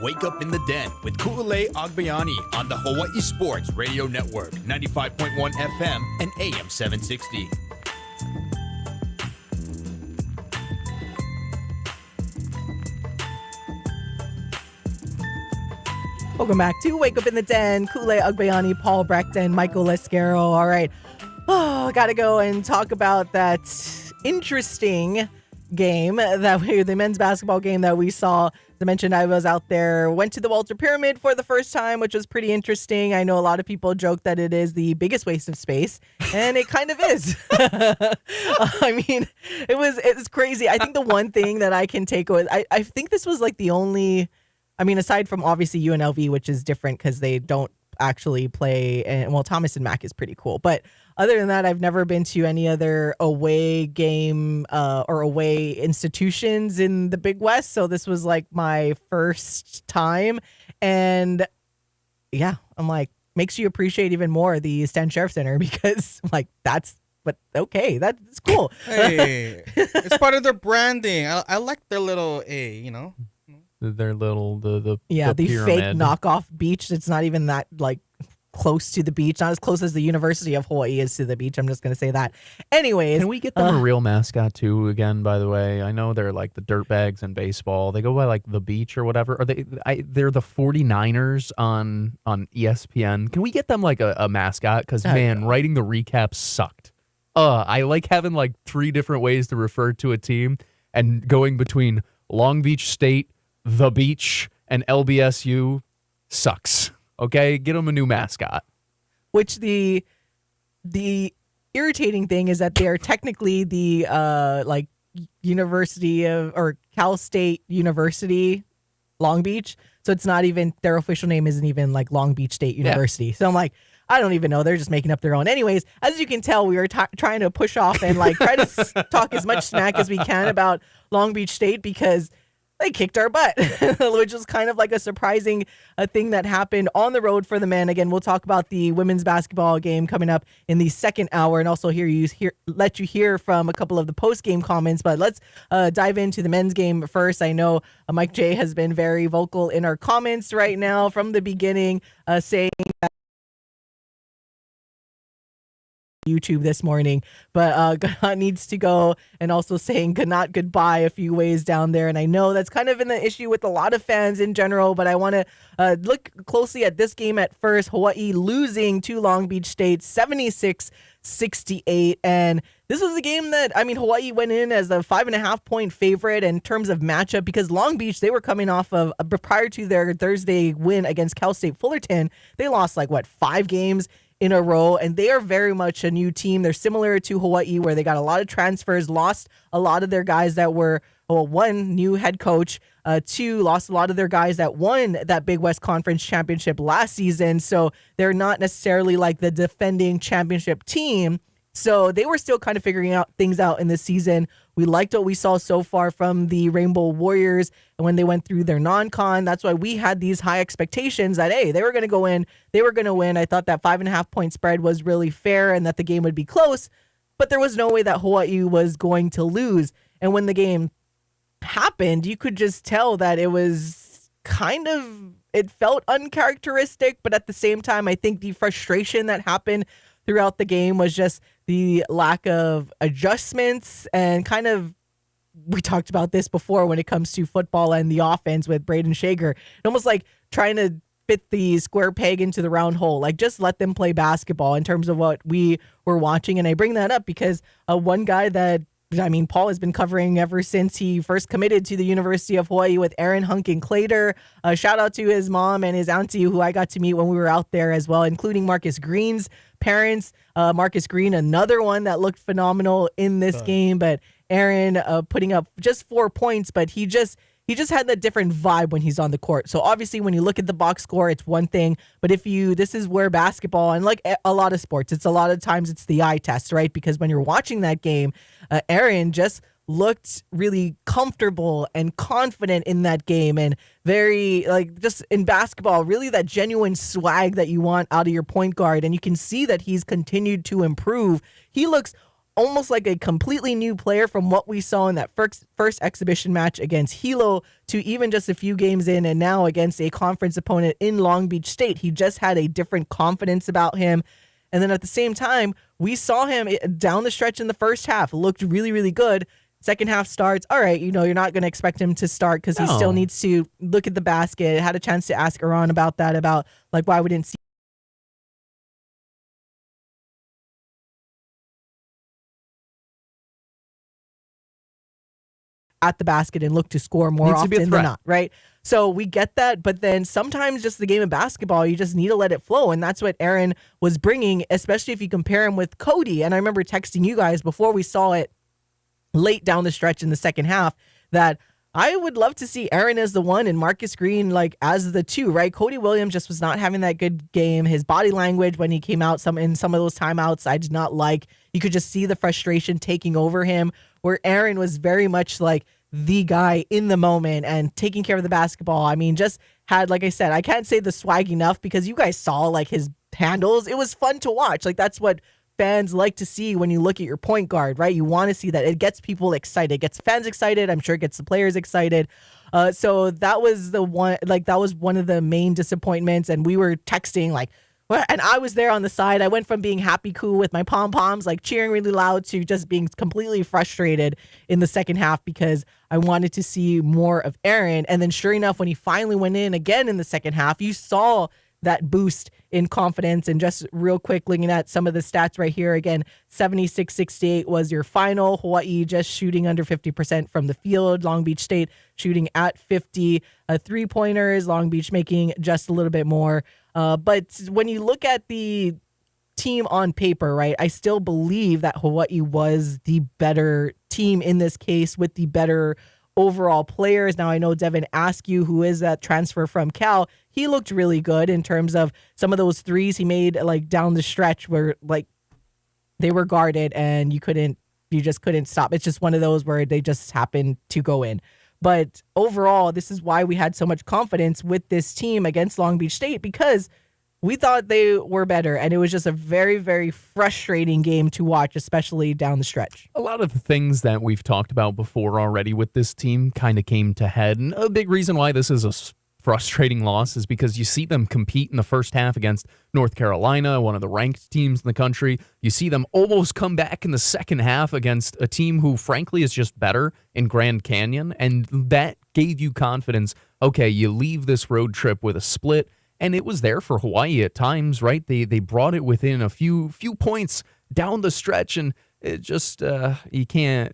Wake up in the den with Ku'ulei Agbayani on the Hawaii Sports Radio Network, 95.1 FM and AM 760. Welcome back to Wake Up in the Den. Ku'ulei Agbayani, Paul Breckton, Michael Lescaro. All right. Oh, got to go and talk about that interesting game, the men's basketball game that we saw. As I mentioned, I was out there, went to the Walter Pyramid for the first time, which was pretty interesting. I know a lot of people joke that it is the biggest waste of space, and it kind of is. I mean, it's crazy. I think the one thing that I can take away, I think this was like the only, I mean, aside from obviously UNLV, which is different because they don't actually play, and well, Thomas and Mack is pretty cool, but other than that, I've never been to any other away game or away institutions in the Big West. So this was like my first time. And yeah, I'm like, makes you appreciate even more the Stan Sheriff Center because like that's but okay, that's cool. Hey, it's part of their branding. I like their little A, you know. Their little the Yeah, the fake pyramid. knockoff beach. It's not even that like close to the beach, not as close as the University of Hawaii is to the beach. I'm just gonna say that. Anyways, Can we get them a real mascot too? Again, by the way, I know they're like the dirtbags in baseball. They go by like the beach or whatever. Or they're the 49ers on ESPN. Can we get them like a mascot? Because man, writing the recap sucked. I like having like 3 different ways to refer to a team and going between Long Beach State, the beach, and LBSU sucks. Okay, get them a new mascot. which the irritating thing is that they are technically the like University of or Cal State University Long Beach. So it's not even their official name isn't even like Long Beach State University. Yeah. So I'm like, I don't even know. They're just making up their own. Anyways, as you can tell, we were trying to push off and like try to talk as much smack as we can about Long Beach State because they kicked our butt, which was kind of like a surprising thing that happened on the road for the men. Again, we'll talk about the women's basketball game coming up in the second hour and also let you hear from a couple of the post-game comments. But let's dive into the men's game first. I know Mike J has been very vocal in our comments right now from the beginning, saying that YouTube this morning, but Ganat needs to go, and also saying Ganat goodbye a few ways down there. And I know that's kind of been the issue with a lot of fans in general, but I want to look closely at this game at first. Hawaii losing to Long Beach State 76-68, and this was a game that, I mean, Hawaii went in as a 5.5 point favorite in terms of matchup because Long Beach, they were coming off of, prior to their Thursday win against Cal State Fullerton, they lost 5 games in a row, and they are very much a new team. They're similar to Hawaii, where they got a lot of transfers, lost a lot of their guys that were, one, new head coach, 2, lost a lot of their guys that won that Big West Conference championship last season, so they're not necessarily like the defending championship team. So they were still kind of figuring out things out in this season. We liked what we saw so far from the Rainbow Warriors when they went through their non-con. That's why we had these high expectations that, hey, they were going to go in, they were going to win. I thought that 5.5 point spread was really fair and that the game would be close, but there was no way that Hawaii was going to lose. And when the game happened, you could just tell that it was it felt uncharacteristic, but at the same time, I think the frustration that happened throughout the game was just the lack of adjustments and we talked about this before when it comes to football and the offense with Braden Shager. Almost like trying to fit the square peg into the round hole. Like, just let them play basketball in terms of what we were watching. And I bring that up because one guy that, Paul has been covering ever since he first committed to the University of Hawaii with Aaron Hunkin-Clater. Shout out to his mom and his auntie who I got to meet when we were out there as well, including Marcus Green's parents. Marcus Green, another one that looked phenomenal in this game, but Aaron putting up just 4 points, but he just had that different vibe when he's on the court. So obviously when you look at the box score, it's one thing, but this is where basketball, and like a lot of sports, it's a lot of times it's the eye test, right? Because when you're watching that game, Aaron just looked really comfortable and confident in that game, and very, just in basketball, really that genuine swag that you want out of your point guard. And you can see that he's continued to improve. He looks almost like a completely new player from what we saw in that first exhibition match against Hilo to even just a few games in, and now against a conference opponent in Long Beach State. He just had a different confidence about him. And then at the same time, we saw him down the stretch in the first half, looked really, really good. Second half starts, all right, you're not going to expect him to start because he still needs to look at the basket. Had a chance to ask Iran about that, about why we didn't see at the basket and look to score more often than not, right? So we get that, but then sometimes just the game of basketball, you just need to let it flow, and that's what Aaron was bringing, especially if you compare him with Cody. And I remember texting you guys before we saw it late down the stretch in the second half that I would love to see Aaron as the one and Marcus Green as the two, right? Cody Williams just was not having that good game. His body language when he came out in some of those timeouts, I did not like. You could just see the frustration taking over him, where Aaron was very much like the guy in the moment and taking care of the basketball. Just had, like I said, I can't say the swag enough because you guys saw his handles. It was fun to watch. That's what fans like to see when you look at your point guard, right? You want to see that. It gets people excited. It gets fans excited. I'm sure it gets the players excited. So that was that was one of the main disappointments. And we were texting like, and I was there on the side. I went from being happy cool with my pom-poms, like cheering really loud, to just being completely frustrated in the second half because I wanted to see more of Aaron. And then sure enough, when he finally went in again in the second half, you saw that boost in confidence. And just real quick, looking at some of the stats right here, again, 76-68 was your final. Hawaii just shooting under 50% from the field. Long Beach State shooting at 50. Three-pointers, Long Beach making just a little bit more. But when you look at the team on paper, right, I still believe that Hawaii was the better team in this case with the better overall players. Now, I know Devin Askew, who is that transfer from Cal, he looked really good in terms of some of those threes he made like down the stretch where like they were guarded and you just couldn't stop. It's just one of those where they just happened to go in. But overall, this is why we had so much confidence with this team against Long Beach State, because we thought they were better. And it was just a very, very frustrating game to watch, especially down the stretch. A lot of the things that we've talked about before already with this team kind of came to head. And a big reason why this is a frustrating loss is because you see them compete in the first half against North Carolina, one of the ranked teams in the country. You see them almost come back in the second half against a team who, frankly, is just better in Grand Canyon. And that gave you confidence. Okay, you leave this road trip with a split. And it was there for Hawaii at times, right? They brought it within a few points down the stretch, and it just you can't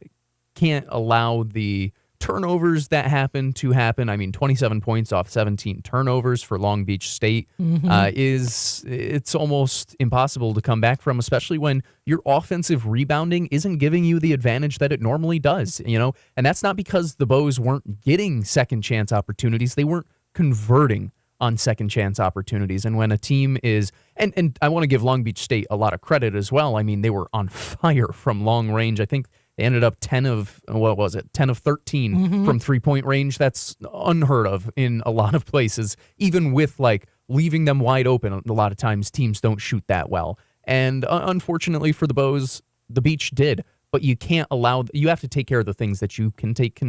allow the turnovers that happen to happen. I mean, 27 points off 17 turnovers for Long Beach State it's almost impossible to come back from, especially when your offensive rebounding isn't giving you the advantage that it normally does, you know? And that's not because the Bows weren't getting second chance opportunities. They weren't converting on second chance opportunities. And when a team is, and I want to give Long Beach State a lot of credit as well. I mean, they were on fire from long range. I think they ended up 10 of 13 from 3-point range. That's unheard of in a lot of places, even with like leaving them wide open. A lot of times teams don't shoot that well. And unfortunately for the Bows, the Beach did, but you have to take care of the things that you can take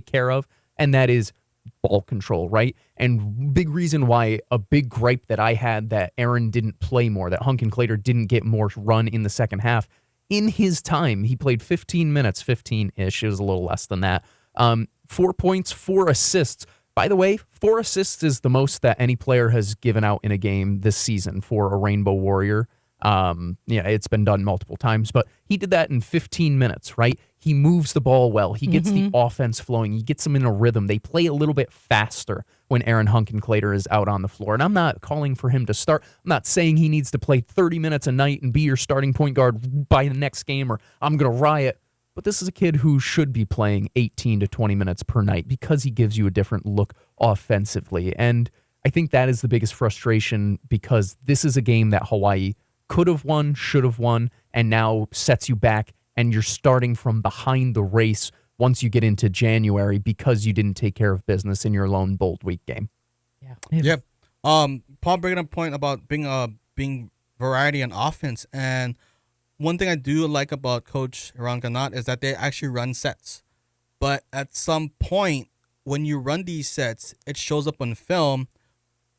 care of. And that is ball control, right? And big reason why, a big gripe that I had that Aaron didn't play more, that Hunkin Clater didn't get more run in the second half. In his time, he played 15 minutes, 15-ish. It was a little less than that. 4 points, 4 assists. By the way, 4 assists is the most that any player has given out in a game this season for a Rainbow Warrior. It's been done multiple times, but he did that in 15 minutes, right? He moves the ball well. He gets the offense flowing. He gets them in a rhythm. They play a little bit faster when Aaron Hunkin Clater is out on the floor. And I'm not calling for him to start. I'm not saying he needs to play 30 minutes a night and be your starting point guard by the next game, or I'm going to riot. But this is a kid who should be playing 18 to 20 minutes per night because he gives you a different look offensively. And I think that is the biggest frustration, because this is a game that Hawaii could have won, should have won, and now sets you back, and you're starting from behind the race once you get into January because you didn't take care of business in your lone Bold Week game. Yeah. Yep. Paul bringing up a point about being variety on offense, and one thing I do like about Coach Iran Ganat is that they actually run sets. But at some point, when you run these sets, it shows up on film.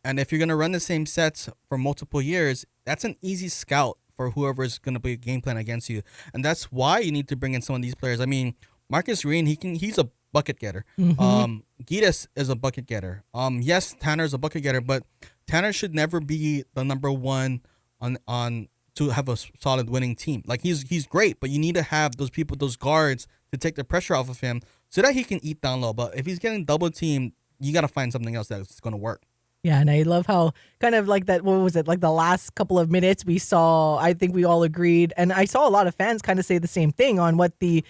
And if you're going to run the same sets for multiple years, that's an easy scout for whoever's going to be game plan against you. And that's why you need to bring in some of these players. I mean, Marcus Green, he's a bucket getter. Gitas is a bucket getter. Yes, Tanner's a bucket getter, but Tanner should never be the number one on to have a solid winning team. Like, he's great, but you need to have those people, those guards, to take the pressure off of him so that he can eat down low. But if he's getting double teamed, you got to find something else that's going to work. Yeah, and I love how kind of like that, what was it, like the last couple of minutes we saw, I think we all agreed, and I saw a lot of fans kind of say the same thing on what the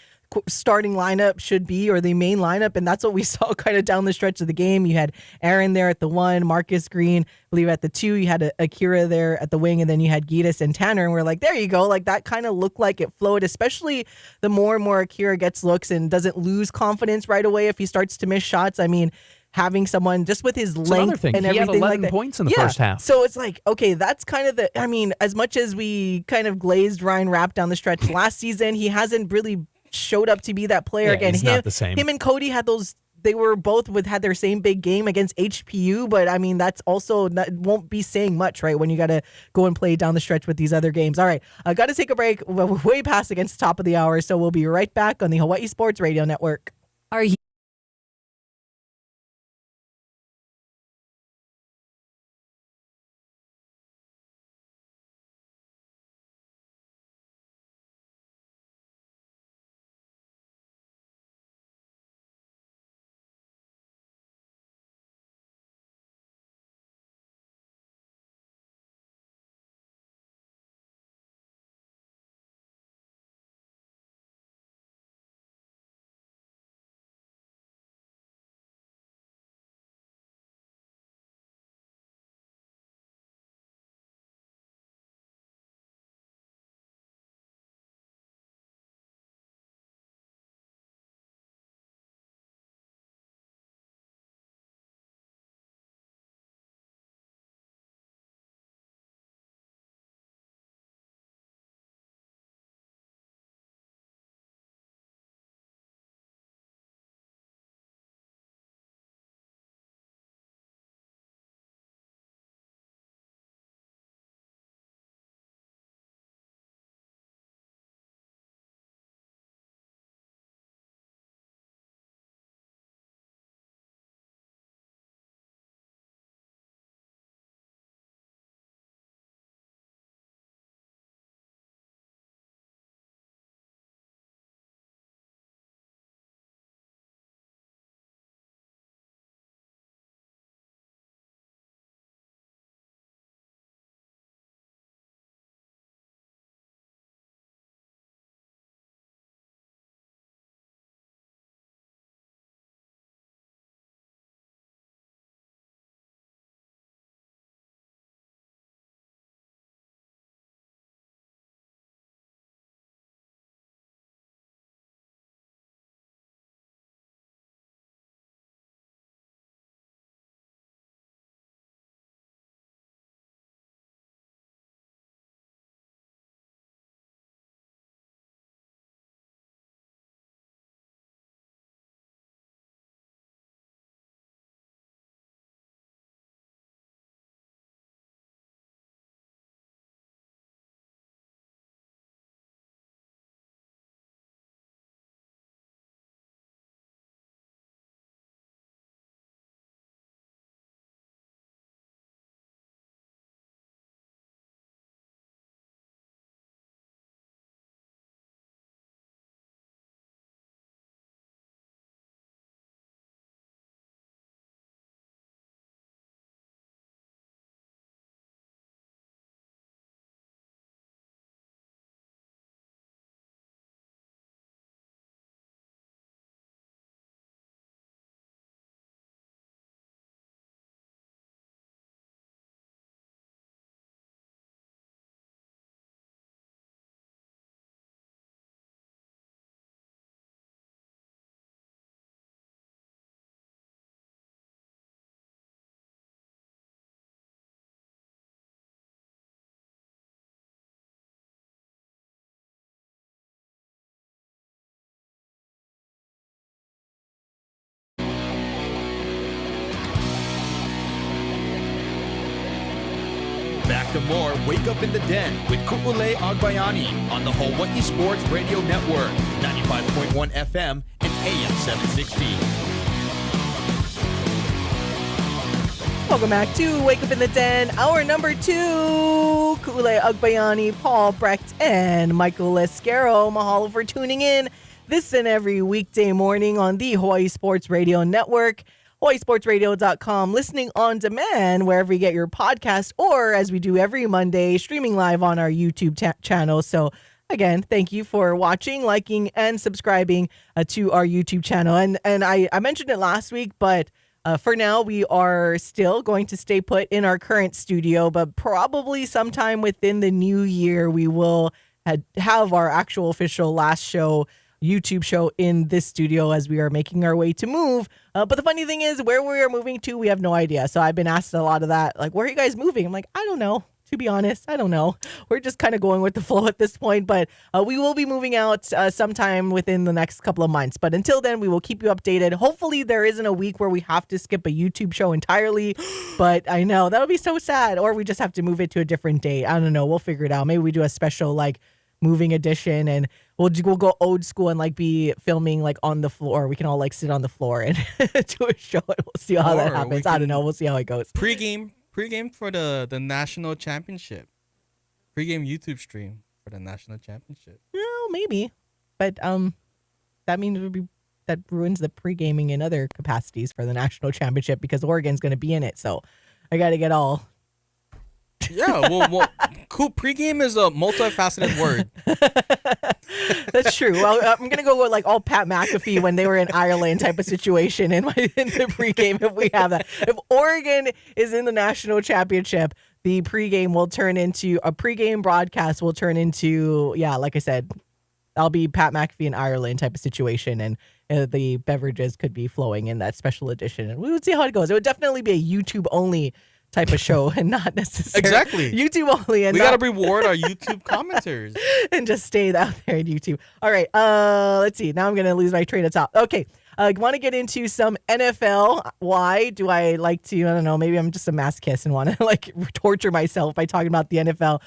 starting lineup should be, or the main lineup, and that's what we saw kind of down the stretch of the game. You had Aaron there at the 1, Marcus Green, I believe at the 2, you had Akira there at the wing, and then you had Gitas and Tanner, and we're like, there you go, like that kind of looked like it flowed, especially the more and more Akira gets looks and doesn't lose confidence right away if he starts to miss shots. I mean, having someone just with his It's another length thing. and He had everything 11 like that. points in the first half. So it's like, okay, that's kind of the, I mean, as much as we kind of glazed Ryan Rapp down the stretch last season, he hasn't really showed up to be that player Yeah, again. he's not the same. Him and Cody had those, they were both had their same big game against HPU, but I mean, that's also won't be saying much, right? When you got to go and play down the stretch with these other games. All right, I got to take a break. We're way past against the top of the hour, so we'll be right back on the Hawaii Sports Radio Network. Are you? Back to more Wake Up in the Den with Ku'ulei Agbayani on the Hawaii Sports Radio Network, 95.1 FM and AM 760. Welcome back to Wake Up in the Den, hour number 2. Ku'ulei Agbayani, Paul Brecht, and Michael Lescaro. Mahalo for tuning in this and every weekday morning on the Hawaii Sports Radio Network, hawaiisportsradio.com, listening on demand wherever you get your podcast, or as we do every Monday, streaming live on our YouTube channel. So again, thank you for watching, liking, and subscribing to our YouTube channel. And I mentioned it last week, but for now, we are still going to stay put in our current studio, but probably sometime within the new year, we will have our actual official last show YouTube show in this studio as we are making our way to move. But the funny thing is, where we are moving to, we have no idea. So I've been asked a lot of that, like, where are you guys moving? I'm like, I don't know. To be honest, I don't know. We're just kind of going with the flow at this point, but we will be moving out sometime within the next couple of months. But until then, we will keep you updated. Hopefully there isn't a week where we have to skip a YouTube show entirely, but I know that would be so sad. Or we just have to move it to a different date. I don't know. We'll figure it out. Maybe we do a special like moving edition and we'll go old school and like be filming like on the floor. We can all like sit on the floor and do a show and we'll see how that happens. I don't know. We'll see how it goes. Pre-game for the national championship. Pre-game YouTube stream for the national championship. Well, maybe. But that means that ruins the pre-gaming in other capacities for the national championship because Oregon's going to be in it. So I got to get all. Yeah, well, cool. Pre-game is a multifaceted word. That's true. Well, I'm gonna go with like all Pat McAfee when they were in Ireland type of situation in the pregame. If we have that, if Oregon is in the national championship, the pregame will turn into a pregame broadcast. Will turn into like I said, I'll be Pat McAfee in Ireland type of situation, and the beverages could be flowing in that special edition, and we would see how it goes. It would definitely be a YouTube only type of show and not necessarily exactly YouTube only. And we got to reward our YouTube commenters and just stay out there in YouTube. All right. Let's see. Now I'm going to lose my train of thought. Okay. I want to get into some NFL. Why do I like to, I don't know, maybe I'm just a masochist and want to like torture myself by talking about the NFL.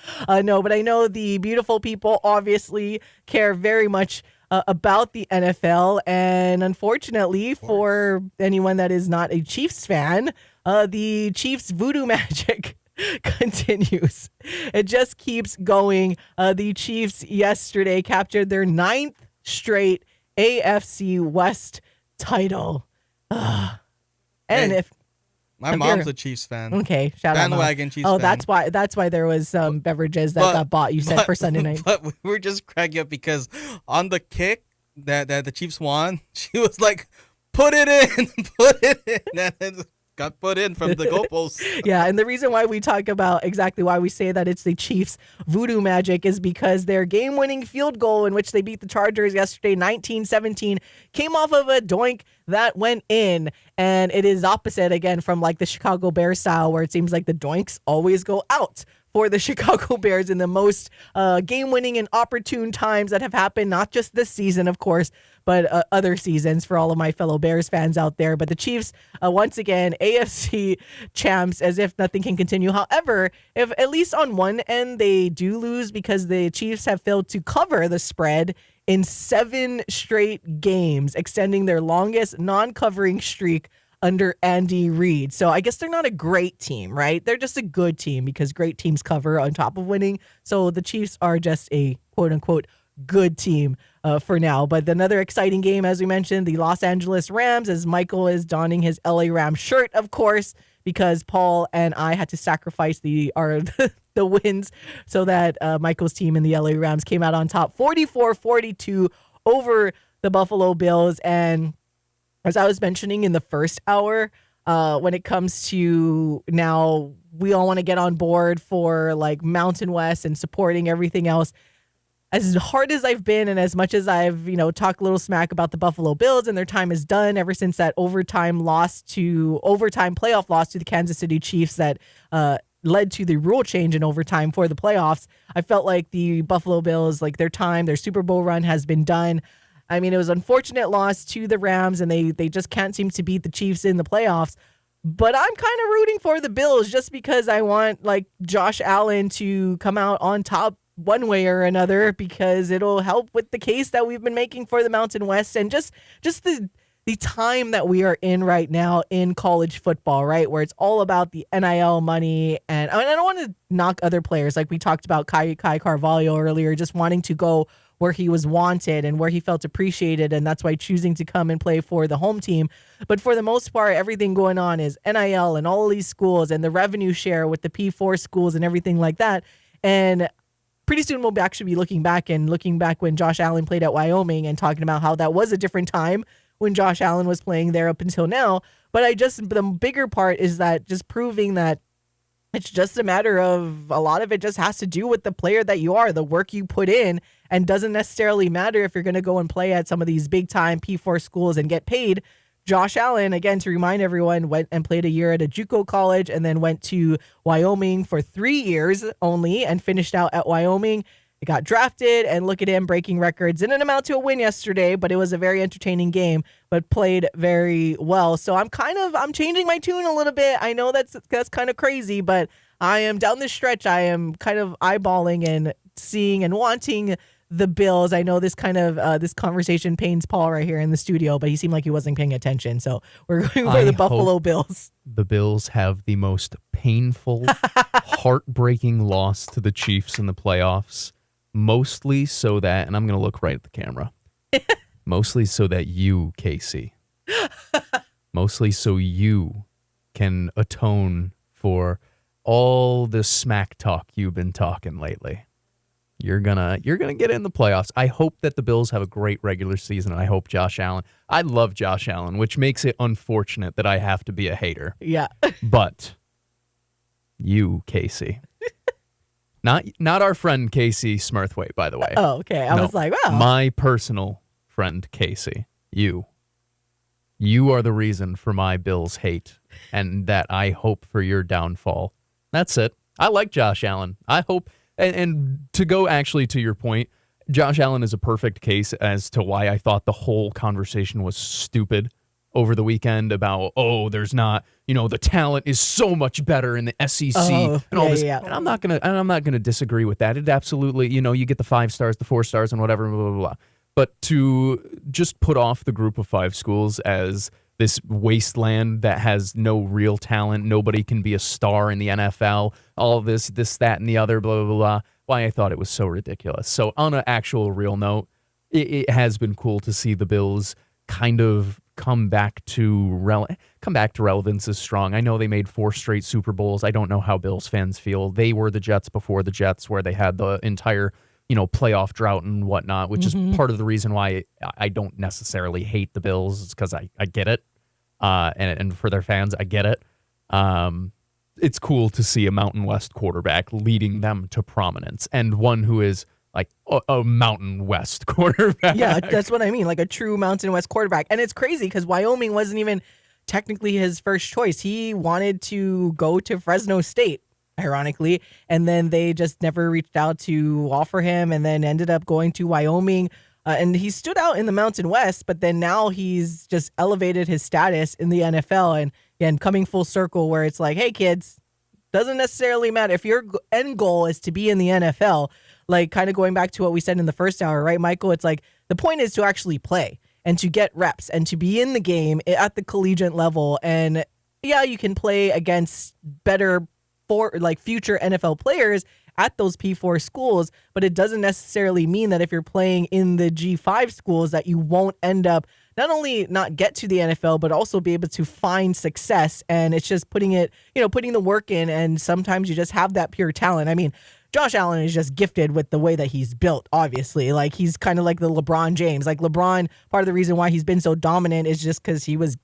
No, but I know the beautiful people obviously care very much about the NFL. And unfortunately for anyone that is not a Chiefs fan, the Chiefs voodoo magic continues. It just keeps going. The Chiefs yesterday captured their 9th straight AFC West title. And hey, if my mom's a Chiefs fan. Okay, shout out bandwagon Chiefs fan. fan. That's why there was some beverages that got bought. You said for Sunday night. But we were just cracking up because on the kick that the Chiefs won, she was like, "Put it in, put it in." And it got put in from the goalpost. Yeah, and the reason why we talk about exactly why we say that it's the Chiefs voodoo magic is because their game-winning field goal in which they beat the Chargers yesterday 19-17 came off of a doink that went in, and it is opposite again from like the Chicago Bears style where it seems like the doinks always go out for the Chicago Bears in the most game-winning and opportune times that have happened, not just this season, of course, but other seasons for all of my fellow Bears fans out there. But the Chiefs, once again, AFC champs as if nothing can continue. However, if at least on one end they do lose because the Chiefs have failed to cover the spread in 7 straight games, extending their longest non-covering streak under Andy Reid. So I guess they're not a great team, right? They're just a good team because great teams cover on top of winning. So the Chiefs are just a quote-unquote good team for now. But another exciting game, as we mentioned, the Los Angeles Rams, as Michael is donning his LA Rams shirt, of course, because Paul and I had to sacrifice the wins so that Michael's team in the LA Rams came out on top 44-42 over the Buffalo Bills. And as I was mentioning in the first hour, when it comes to now, we all want to get on board for like Mountain West and supporting everything else. As hard as I've been and as much as I've, talked a little smack about the Buffalo Bills and their time is done ever since that overtime playoff loss to the Kansas City Chiefs that led to the rule change in overtime for the playoffs, I felt like the Buffalo Bills, like their Super Bowl run has been done. I mean, it was an unfortunate loss to the Rams, and they just can't seem to beat the Chiefs in the playoffs. But I'm kind of rooting for the Bills just because I want, like, Josh Allen to come out on top one way or another because it'll help with the case that we've been making for the Mountain West and just the time that we are in right now in college football, right, where it's all about the NIL money. And I don't want to knock other players. Like we talked about Kai Carvalho earlier, just wanting to go where he was wanted and where he felt appreciated, and that's why choosing to come and play for the home team. But for the most part, everything going on is NIL and all of these schools and the revenue share with the P4 schools and everything like that. And pretty soon we'll actually be looking back when Josh Allen played at Wyoming and talking about how that was a different time when Josh Allen was playing there up until now. But the bigger part is that just proving that it's just a matter of a lot of it just has to do with the player that you are, the work you put in, and doesn't necessarily matter if you're going to go and play at some of these big time P4 schools and get paid. Josh Allen, again, to remind everyone, went and played a year at a JUCO college and then went to Wyoming for 3 years only and finished out at Wyoming. He got drafted, and look at him breaking records. Didn't amount to a win yesterday, but it was a very entertaining game, but played very well. So I'm changing my tune a little bit. I know that's kind of crazy, but I am down the stretch. I am kind of eyeballing and seeing and wanting the Bills. I know this this conversation pains Paul right here in the studio, but he seemed like he wasn't paying attention. So we're going for the Buffalo Bills. The Bills have the most painful, heartbreaking loss to the Chiefs in the playoffs. Mostly so that, and I'm going to look right at the camera, mostly so that you, Casey, mostly so you can atone for all the smack talk you've been talking lately. You're gonna get in the playoffs. I hope that the Bills have a great regular season, and I hope Josh Allen. I love Josh Allen, which makes it unfortunate that I have to be a hater. Yeah. But you, Casey. Not our friend Casey Smurthwaite, by the way. Oh, okay. I was like, wow. My personal friend Casey. You are the reason for my Bills hate, and that I hope for your downfall. That's it. I like Josh Allen. I hope, and to go actually to your point, Josh Allen is a perfect case as to why I thought the whole conversation was stupid over the weekend about, there's not, the talent is so much better in the SEC and all this. Yeah. And I'm not gonna disagree with that. It absolutely, you get the 5 stars, the 4 stars, and whatever, blah, blah, blah. But to just put off the group of 5 schools as this wasteland that has no real talent, nobody can be a star in the NFL, all of this, that, and the other, blah, blah, blah. Why I thought it was so ridiculous. So on an actual real note, it has been cool to see the Bills kind of come back to relevance is strong. I know they made 4 straight Super Bowls. I don't know how Bills fans feel. They were the Jets before the Jets, where they had the entire, playoff drought and whatnot, which is part of the reason why I don't necessarily hate the Bills, because I get it. And for their fans, I get it. It's cool to see a Mountain West quarterback leading them to prominence, and one who is like a Mountain West quarterback. Yeah, that's what I mean, like a true Mountain West quarterback. And it's crazy because Wyoming wasn't even technically his first choice. He wanted to go to Fresno State, ironically, and then they just never reached out to offer him, and then ended up going to Wyoming. And he stood out in the Mountain West, but then now he's just elevated his status in the NFL. And again, coming full circle where it's like, hey, kids, doesn't necessarily matter. If your end goal is to be in the NFL, like kind of going back to what we said in the first hour, right, Michael? It's like the point is to actually play and to get reps and to be in the game at the collegiate level. And yeah, you can play against better future NFL players at those P4 schools, but it doesn't necessarily mean that if you're playing in the G5 schools that you won't end up not only not get to the NFL, but also be able to find success. And it's just putting the work in, and sometimes you just have that pure talent. I mean, Josh Allen is just gifted with the way that he's built, obviously. Like, he's kind of like the LeBron James. Like, LeBron, part of the reason why he's been so dominant is just because he was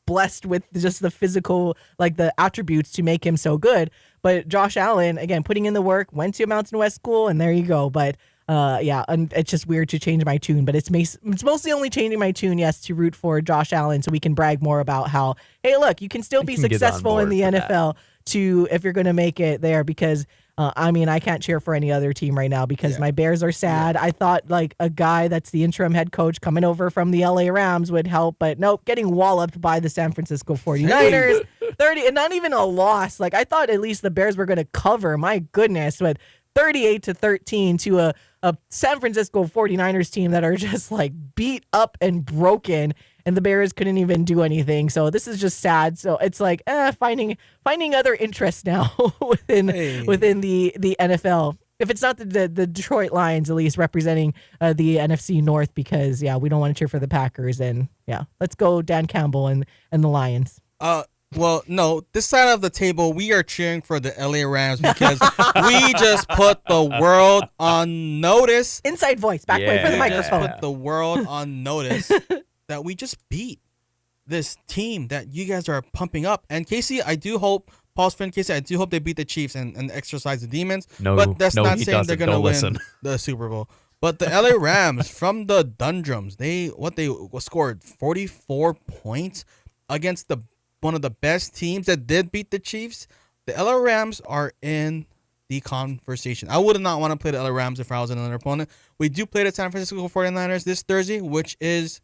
blessed with just the physical, like the attributes to make him so good. But Josh Allen, again, putting in the work, went to a Mountain West school, and there you go. But and it's just weird to change my tune, but it's mostly only changing my tune, yes, to root for Josh Allen so we can brag more about how, hey, look, you can still be successful in the NFL if you're going to make it there, because I can't cheer for any other team right now because my Bears are sad. I thought like a guy that's the interim head coach coming over from the LA Rams would help, but nope, getting walloped by the San Francisco 49ers. 30, and not even a loss. Like, I thought at least the Bears were going to cover. My goodness, but 38-13 to a San Francisco 49ers team that are just like beat up and broken, and the Bears couldn't even do anything. So this is just sad. So it's like finding other interests now within the NFL. If it's not the Detroit Lions, at least representing the NFC North, because we don't want to cheer for the Packers, and let's go Dan Campbell and the Lions. Well, no, this side of the table, we are cheering for the LA Rams because we just put the world on notice. Inside voice, back way for the microphone. We just put the world on notice that we just beat this team that you guys are pumping up. And Casey, Paul's friend Casey, I do hope they beat the Chiefs and exercise the demons. No, but that's not saying doesn't. they're going to win listen. the Super Bowl. But the LA Rams from the Dundrums, they scored 44 points against one of the best teams that did beat the Chiefs. The LA Rams are in the conversation. I would not want to play the LA Rams if I was another opponent. We do play the San Francisco 49ers this Thursday, which is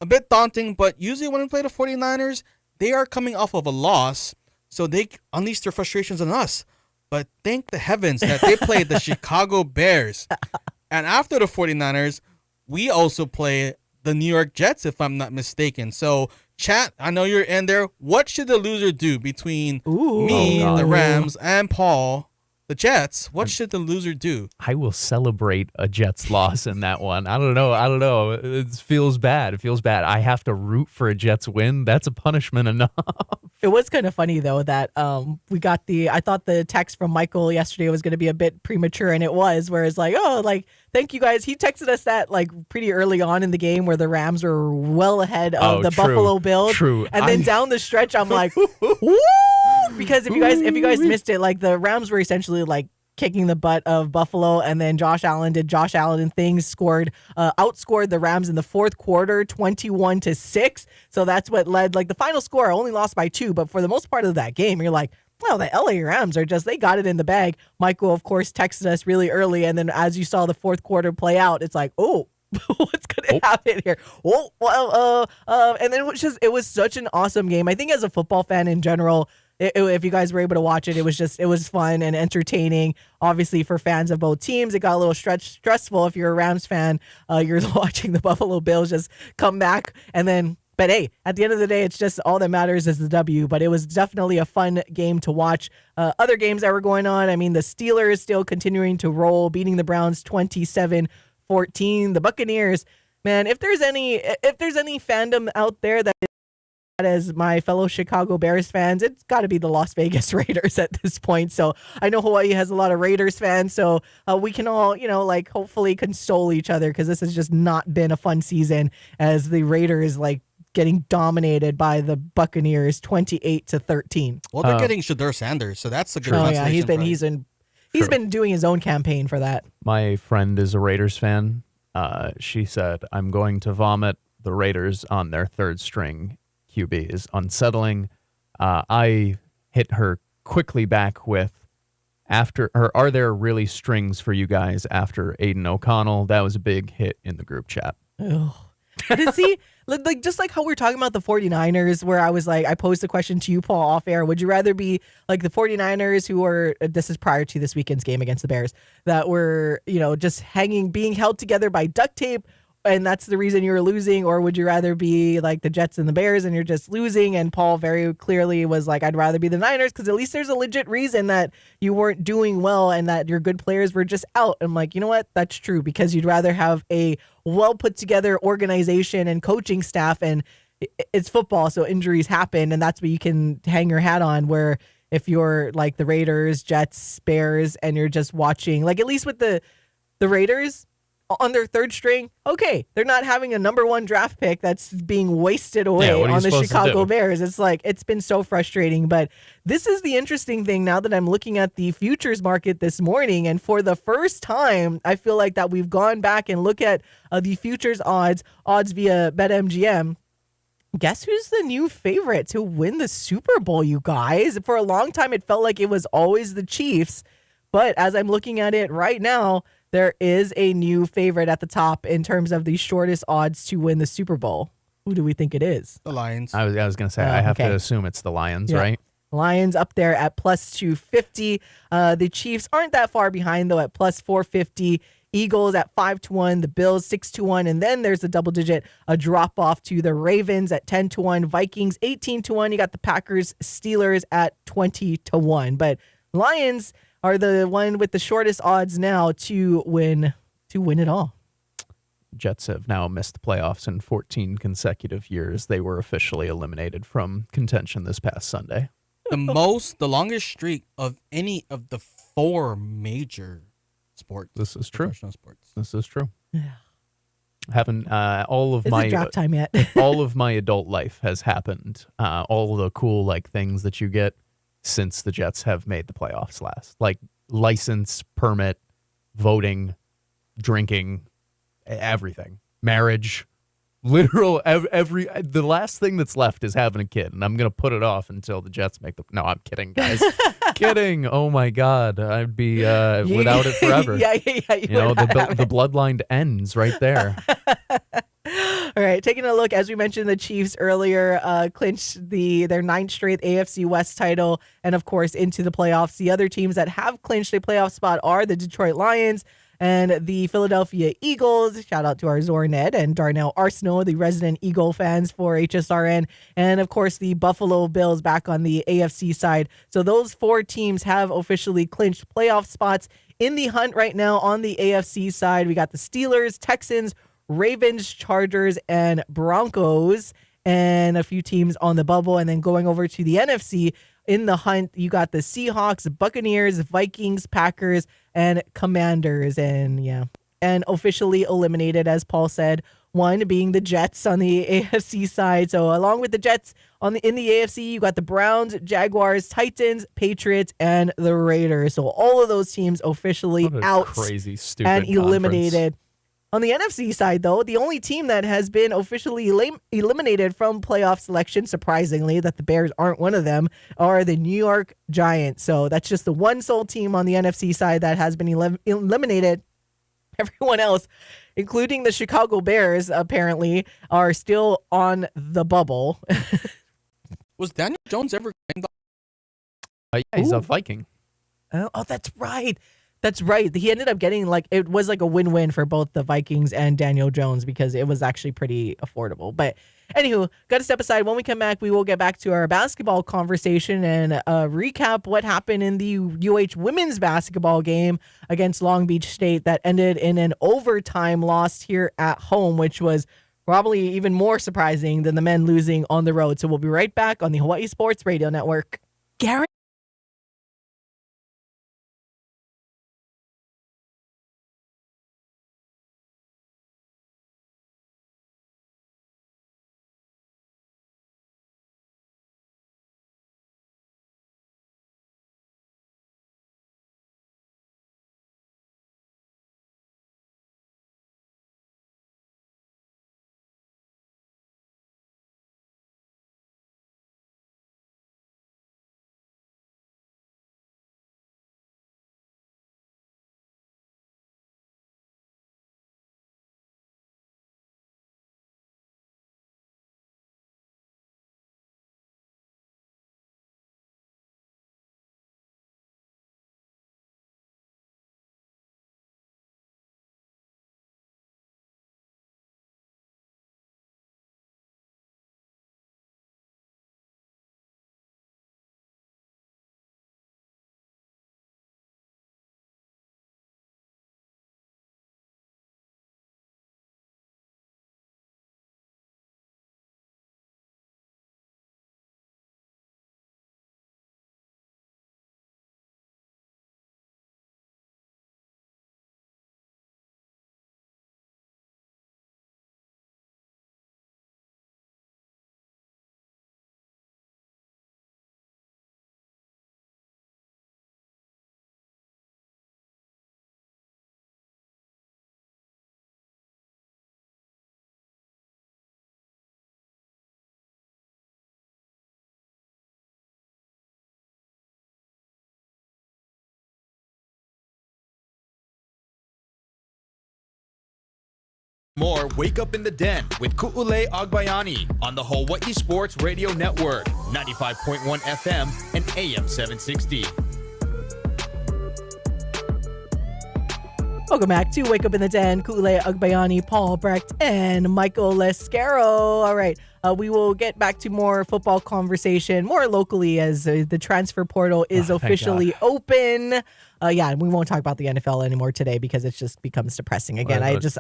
a bit daunting, but usually when we play the 49ers, they are coming off of a loss, so they unleash their frustrations on us. But thank the heavens that they played the Chicago Bears. And after the 49ers, we also play the New York Jets, if I'm not mistaken. So, chat, I know you're in there. What should the loser do between the Rams, and Paul, the Jets? What should the loser do? I will celebrate a Jets loss in that one. I don't know. It feels bad. I have to root for a Jets win. That's a punishment enough. It was kind of funny, though, that I thought the text from Michael yesterday was going to be a bit premature, and it was, where it's like, thank you guys. He texted us that pretty early on in the game where the Rams were well ahead of the Buffalo Bills. True. And then down the stretch, I'm like, woo! Because if you guys missed it, the Rams were essentially kicking the butt of Buffalo, and then Josh Allen did Josh Allen things, outscored the Rams in the fourth quarter 21-6. So that's what led, the final score only lost by 2, but for the most part of that game, you're like, well, the LA Rams they got it in the bag. Michael, of course, texted us really early, and then as you saw the fourth quarter play out, it's like, oh, what's going to happen here? And then it was such an awesome game. I think as a football fan in general, if you guys were able to watch it, it was fun and entertaining. Obviously, for fans of both teams, it got a little stressful. If you're a Rams fan, you're watching the Buffalo Bills just come back. But hey, at the end of the day, it's just all that matters is the W. But it was definitely a fun game to watch. Other games that were going on, I mean, the Steelers still continuing to roll, beating the Browns 27-14. The Buccaneers, man, if there's any fandom out there that as my fellow Chicago Bears fans, it's got to be the Las Vegas Raiders at this point. So I know Hawaii has a lot of Raiders fans, so we can all, hopefully console each other, because this has just not been a fun season as the Raiders getting dominated by the Buccaneers 28-13. Well, they're getting Shedeur Sanders, so that's a good consolation. Yeah, he's been doing his own campaign for that. My friend is a Raiders fan. She said, "I'm going to vomit the Raiders on their third string QB is unsettling." I hit her quickly back with, are there really strings for you guys after Aiden O'Connell? That was a big hit in the group chat. Ugh. But see, just like how we're talking about the 49ers, where I was I posed a question to you, Paul, off air. Would you rather be the 49ers, who are, this is prior to this weekend's game against the Bears, that were, just being held together by duct tape, and that's the reason you're losing? Or would you rather be the Jets and the Bears and you're just losing? And Paul very clearly was I'd rather be the Niners, because at least there's a legit reason that you weren't doing well and that your good players were just out. I'm like, you know what? That's true, because you'd rather have a well put together organization and coaching staff, and it's football, so injuries happen, and that's what you can hang your hat on. Where if you're the Raiders, Jets, Bears, and you're just watching, at least with the Raiders on their third string, okay, they're not having a number 1 draft pick that's being wasted away on the Chicago Bears. It's it's been so frustrating. But this is the interesting thing now that I'm looking at the futures market this morning, and for the first time, I feel that we've gone back and look at the futures odds via BetMGM. Guess who's the new favorite to win the Super Bowl, you guys? For a long time, it felt like it was always the Chiefs. But as I'm looking at it right now, there is a new favorite at the top in terms of the shortest odds to win the Super Bowl. Who do we think it is? The Lions. I was going to say, I have to assume it's the Lions, right? Lions up there at plus 250. The Chiefs aren't that far behind, though, at plus 450. Eagles at 5-1, the Bills 6-1, and then there's a double-digit drop off to the Ravens at 10-1, Vikings 18-1. You got the Packers, Steelers at 20-1. But Lions are the one with the shortest odds now to win it all. Jets have now missed the playoffs in 14 consecutive years. They were officially eliminated from contention this past Sunday. The longest streak of any of the 4 major sports. This is true. Professional sports. This is true. Yeah. Having all of Is my it draft time yet? all of my adult life has happened. All the cool things that you get since the Jets have made the playoffs last, license, permit, voting, drinking, everything, marriage, the last thing that's left is having a kid, and I'm gonna put it off until the Jets make the. No, I'm kidding, guys. Kidding. Oh my God, I'd be without it forever. Yeah. You know, the bloodline ends right there. All right, taking a look, as we mentioned, the Chiefs earlier clinched their 9th straight AFC West title, and of course into the playoffs. The other teams that have clinched a playoff spot are the Detroit Lions and the Philadelphia Eagles. Shout out to our Zorned and Darnell Arsenault, the resident Eagle fans for HSRN, and of course the Buffalo Bills back on the AFC side. So those 4 teams have officially clinched playoff spots. In the hunt right now on the AFC side, we got the Steelers, Texans, Ravens, Chargers, and Broncos, and a few teams on the bubble. And then going over to the NFC, in the hunt, you got the Seahawks, Buccaneers, Vikings, Packers, and Commanders. And officially eliminated, as Paul said, one being the Jets on the AFC side. So along with the Jets in the AFC, you got the Browns, Jaguars, Titans, Patriots, and the Raiders. So all of those teams officially out crazy, stupid and eliminated. conference. On the NFC side, though, the only team that has been officially eliminated from playoff selection, surprisingly, that the Bears aren't one of them, are the New York Giants. So that's just the one sole team on the NFC side that has been eliminated. Everyone else, including the Chicago Bears, apparently, are still on the bubble. Was Daniel Jones ever? Yeah, he's a Viking. Oh, that's right. That's right. He ended up getting it was like a win-win for both the Vikings and Daniel Jones because it was actually pretty affordable. But anywho, got to step aside. When we come back, we will get back to our basketball conversation and recap what happened in the UH women's basketball game against Long Beach State that ended in an overtime loss here at home, which was probably even more surprising than the men losing on the road. So we'll be right back on the Hawaii Sports Radio Network. Gary. More Wake Up in the Den with Ku'ulei Agbayani on the Hawaii Sports Radio Network, 95.1 FM and AM 760. Welcome back to Wake Up in the Den. Ku'ulei Agbayani, Paul Brecht, and Michael Lescaro. All right, we will get back to more football conversation more locally as the transfer portal is officially open. We won't talk about the NFL anymore today because it just becomes depressing again. I just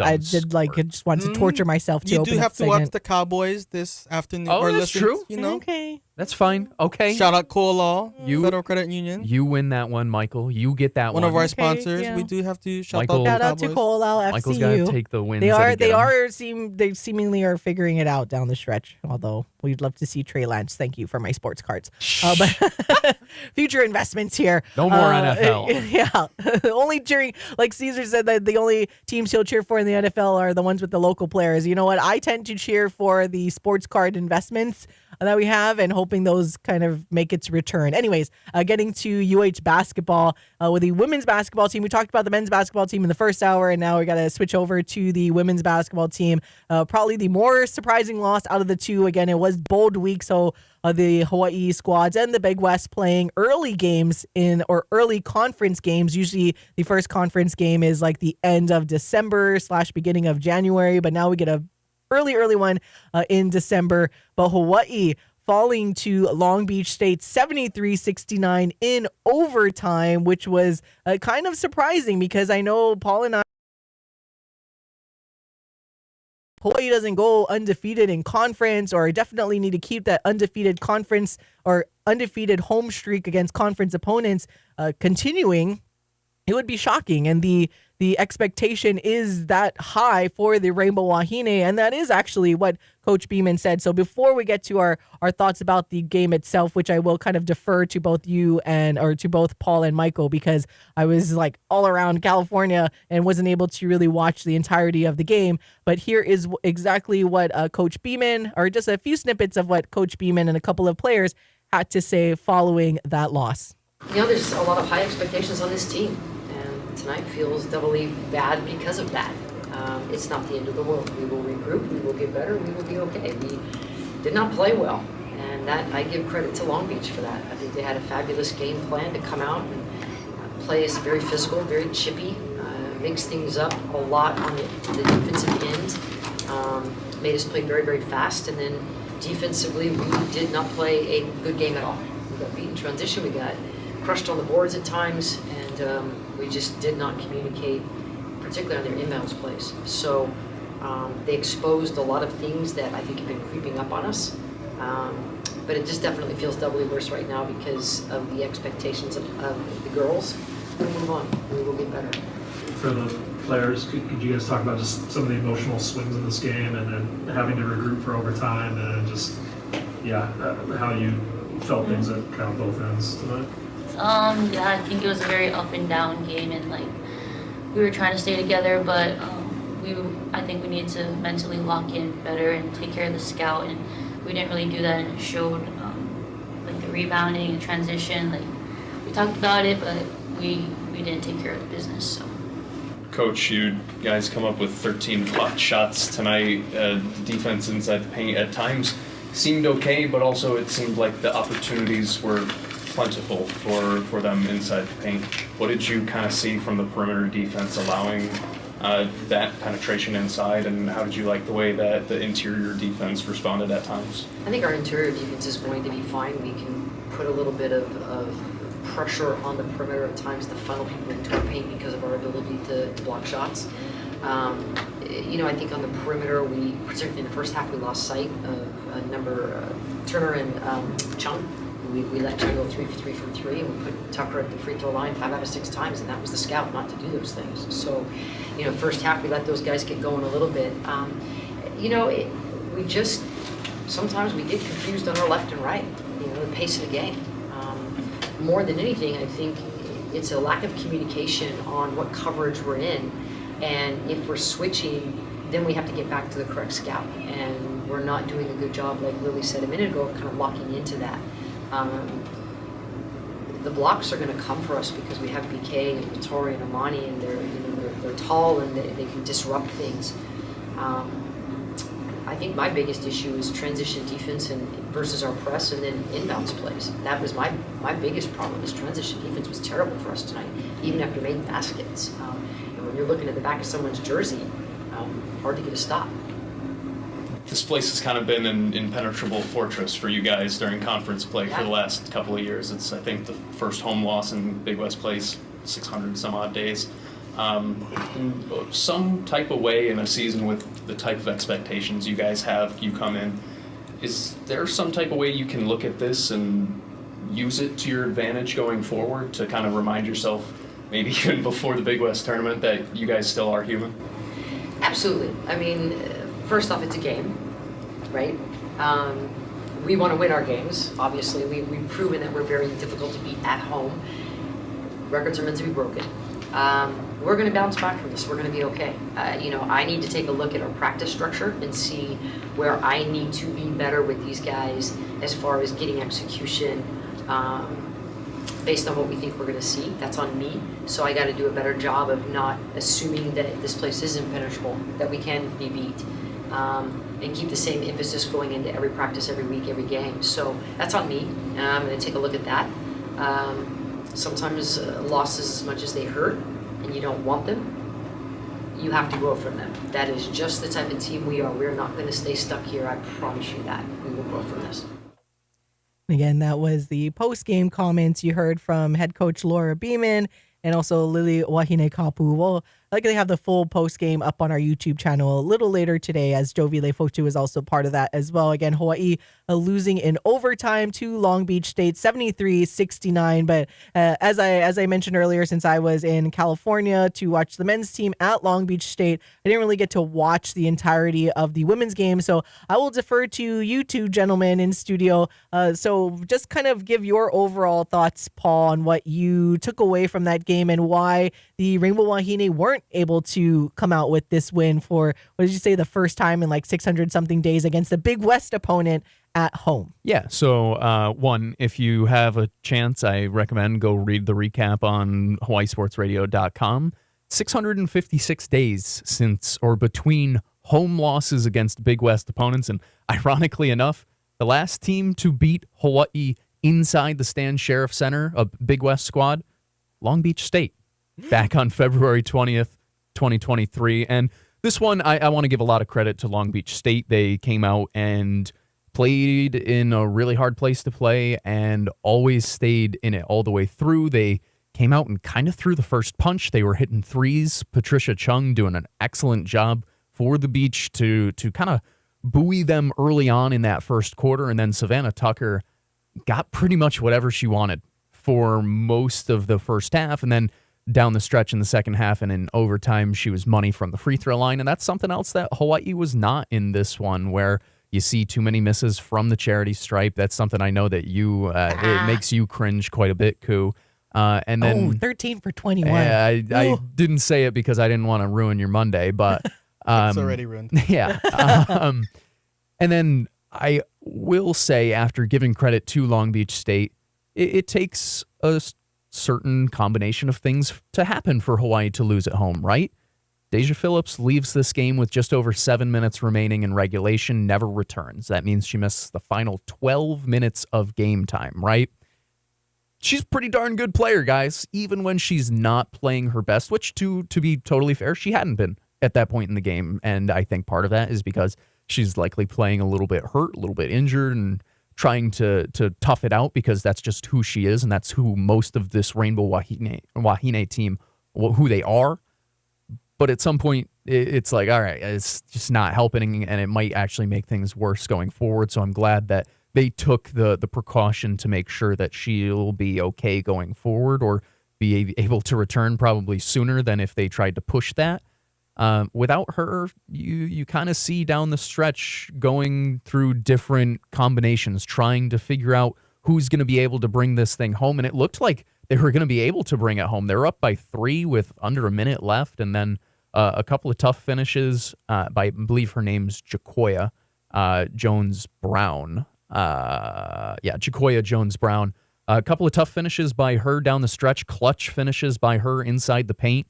wanted to torture myself to You open do up have to segment. watch the Cowboys this afternoon. Oh, or that's listen, true. You know, Okay. That's fine. Okay. shout out Coal You- Federal Credit Union, You win that one, Michael. You get that one one. of our Okay, sponsors. yeah. We do have to shout Michael- out Shout the out to Cowboys. Cole FCU. Michael's got to take the wins. They that he are. get 'em. They seemingly are figuring it out down the stretch. Josh, although we'd love to see Trey Lance. Thank you for my sports cards. But future investments here. No more NFL. Yeah. Only during, like Caesar said, that the only teams he'll cheer for in the NFL are the ones with the local players. You know what? I tend to cheer for the sports card investments that we have and hoping those kind of make its return. Anyways, getting to UH basketball with the women's basketball team. We talked about the men's basketball team in the first hour, and now we got to switch over to the women's basketball team. Probably the more surprising loss out of the two. Again, it was bold week, so the Hawai'i squads and the Big West playing early games or early conference games. Usually the first conference game is like the end of December / beginning of January, but now we get a early one in December. But Hawaii falling to Long Beach State 73-69 in overtime, which was kind of surprising because I know Paul and I, Hawaii doesn't go undefeated in conference, or definitely need to keep that undefeated conference or undefeated home streak against conference opponents continuing. It would be shocking. And the expectation is that high for the Rainbow Wahine, and that is actually what Coach Beeman said. So before we get to our thoughts about the game itself, which I will kind of defer to both you or to both Paul and Michael, because I was like all around California and wasn't able to really watch the entirety of the game. But here is exactly what Coach Beeman, or just a few snippets of what Coach Beeman and a couple of players had to say following that loss. You know, there's a lot of high expectations on this team, and tonight feels doubly bad because of that. It's not the end of the world. We will regroup, we will get better, we will be okay. We did not play well, and that I give credit to Long Beach for that. I think they had a fabulous game plan to come out and play us very physical, very chippy, mix things up a lot on the defensive end, made us play very, very fast, and then defensively we did not play a good game at all. We got beat in transition, we got crushed on the boards at times, and we just did not communicate, particularly on their inbounds plays. So they exposed a lot of things that I think have been creeping up on us. But it just definitely feels doubly worse right now because of the expectations of the girls. We'll move on. We will get better. For the players, could you guys talk about just some of the emotional swings in this game, and then having to regroup for overtime, and just how you felt things at kind of both ends tonight? Yeah, I think it was a very up and down game, and like we were trying to stay together, but I think we need to mentally lock in better and take care of the scout, and we didn't really do that, and it showed like the rebounding and transition. Like we talked about it, but we didn't take care of the business. So. Coach, you guys come up with 13 blocked shots tonight. The defense inside the paint at times seemed okay, but also it seemed like the opportunities were plentiful for them inside the paint. What did you kind of see from the perimeter defense allowing that penetration inside, and how did you like the way that the interior defense responded at times? I think our interior defense is going to be fine. We can put a little bit of pressure on the perimeter at times to funnel people into our paint because of our ability to block shots. I think on the perimeter, we, particularly in the first half, we lost sight of Turner and Chung. We let Chung go 3 for 3 from 3, and we put Tucker at the free throw line 5 out of 6 times, and that was the scout not to do those things. So, first half we let those guys get going a little bit. Sometimes we get confused on our left and right, the pace of the game. More than anything, I think it's a lack of communication on what coverage we're in, and if we're switching, then we have to get back to the correct scout, and we're not doing a good job, like Lily said a minute ago, of kind of locking into that. The blocks are going to come for us because we have BK and Vittori and Amani, and they're tall and they can disrupt things. I think my biggest issue is transition defense versus our press, and then inbounds plays. That was my biggest problem. Is transition defense was terrible for us tonight, even after making baskets. And when you're looking at the back of someone's jersey, hard to get a stop. This place has kind of been an impenetrable fortress for you guys during conference play for the last couple of years. It's, I think, the first home loss in Big West Place, 600 some odd days. In some type of way in a season with the type of expectations you guys have, you come in, is there some type of way you can look at this and use it to your advantage going forward to kind of remind yourself, maybe even before the Big West tournament, that you guys still are human? Absolutely. I mean, first off, it's a game, right? We want to win our games. Obviously, we've proven that we're very difficult to beat at home. Records are meant to be broken. We're going to bounce back from this. We're going to be okay. I need to take a look at our practice structure and see where I need to be better with these guys as far as getting execution based on what we think we're going to see. That's on me. So I got to do a better job of not assuming that this place is impenetrable, that we can be beat, and keep the same emphasis going into every practice, every week, every game. So that's on me. I'm going to take a look at that. Sometimes losses, as much as they hurt, and you don't want them, you have to grow from them. That is just the type of team we are. We're not going to stay stuck here. I promise you that. We will grow from this. Again, that was the post-game comments you heard from head coach Laura Beeman and also Lily Wahine Kapu. We'll likely have the full post-game up on our YouTube channel a little later today, as Jovi Lefotu is also part of that as well. Again, Hawaii losing in overtime to Long Beach State, 73-69. But as I mentioned earlier, since I was in California to watch the men's team at Long Beach State, I didn't really get to watch the entirety of the women's game. So I will defer to you two gentlemen in studio. So just kind of give your overall thoughts, Paul, on what you took away from that game and why the Rainbow Wahine weren't able to come out with this win for, what did you say, the first time in like 600 something days against a Big West opponent at home. Yeah, so one, if you have a chance, I recommend go read the recap on hawaiisportsradio.com. 656 days since or between home losses against Big West opponents, and ironically enough, the last team to beat Hawaii inside the Stan Sheriff Center, a Big West squad, Long Beach State, back on February 20th, 2023. And this one, I want to give a lot of credit to Long Beach State. They came out and played in a really hard place to play and always stayed in it all the way through. They came out and kind of threw the first punch. They were hitting threes. Patricia Chung doing an excellent job for the Beach to kind of buoy them early on in that first quarter. And then Savannah Tucker got pretty much whatever she wanted for most of the first half. And then down the stretch in the second half and in overtime, she was money from the free throw line. And that's something else that Hawaii was not in this one, where you see too many misses from the charity stripe. That's something I know that you it makes you cringe quite a bit, Koo. And then 13 for 21. I didn't say it because I didn't want to ruin your Monday, but It's already ruined. Yeah. And then I will say, after giving credit to Long Beach State, it takes a certain combination of things to happen for Hawaii to lose at home, right? Deja Phillips leaves this game with just over 7 minutes remaining in regulation, never returns. That means she misses the final 12 minutes of game time, right? She's a pretty darn good player, guys, even when she's not playing her best, which, to be totally fair, she hadn't been at that point in the game. And I think part of that is because she's likely playing a little bit hurt, a little bit injured, and trying to tough it out, because that's just who she is, and that's who most of this Rainbow Wahine team, who they are. But at some point, it's like, all right, it's just not helping, and it might actually make things worse going forward. So I'm glad that they took the precaution to make sure that she'll be okay going forward, or be able to return probably sooner than if they tried to push that. Without her, you kind of see down the stretch going through different combinations, trying to figure out who's going to be able to bring this thing home. And it looked like they were going to be able to bring it home. They were up by 3 with under a minute left. And then a couple of tough finishes by, I believe her name's Jacoya Jones-Brown. Jacoya Jones-Brown. A couple of tough finishes by her down the stretch, clutch finishes by her inside the paint.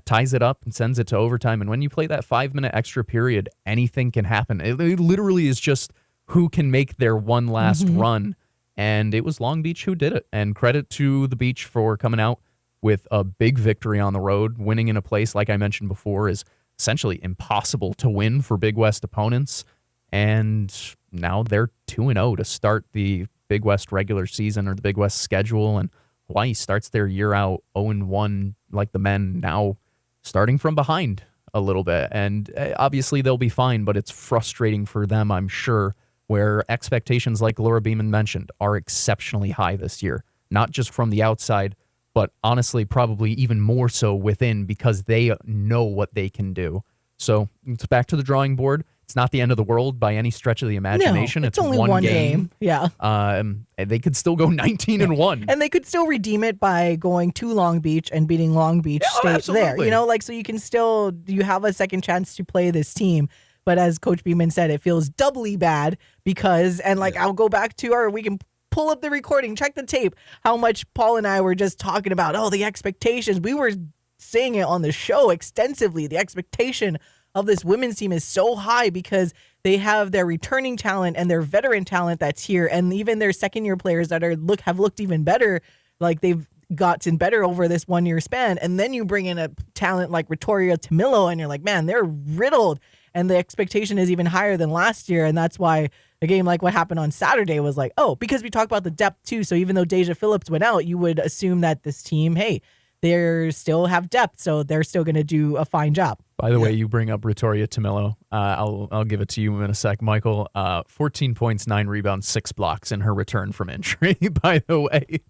Ties it up and sends it to overtime. And when you play that 5-minute extra period, anything can happen. It literally is just who can make their one last run. And it was Long Beach who did it. And credit to the Beach for coming out with a big victory on the road. Winning in a place, like I mentioned before, is essentially impossible to win for Big West opponents. And now they're 2-0 to start the Big West regular season, or the Big West schedule. And Hawaii starts their year out 0-1, like the men, now starting from behind a little bit. And obviously they'll be fine, but it's frustrating for them, I'm sure, where expectations, like Laura Beeman mentioned, are exceptionally high this year. Not just from the outside, but honestly probably even more so within, because they know what they can do. So it's back to the drawing board. It's not the end of the world by any stretch of the imagination. No, it's only one game. Yeah. And they could still go 19-1. And they could still redeem it by going to Long Beach and beating Long Beach State there. absolutely. You know, like, so you can still, you have a second chance to play this team. But as Coach Beeman said, it feels doubly bad because, and like, I'll go back to we can pull up the recording, check the tape, how much Paul and I were just talking about, the expectations. We were saying it on the show extensively. The expectation of this women's team is so high because they have their returning talent and their veteran talent that's here, and even their second-year players that have looked even better. Like, they've gotten better over this 1 year span. And then you bring in a talent like Vittoria Tamilo, and you're like, man, they're riddled. And the expectation is even higher than last year. And that's why a game like what happened on Saturday was like, because we talk about the depth too. So even though Deja Phillips went out, you would assume that this team, hey, they still have depth. So they're still going to do a fine job. By the way, you bring up Vittoria Tamilo. I'll give it to you in a sec, Michael. 14 points, 9 rebounds, 6 blocks in her return from injury, by the way.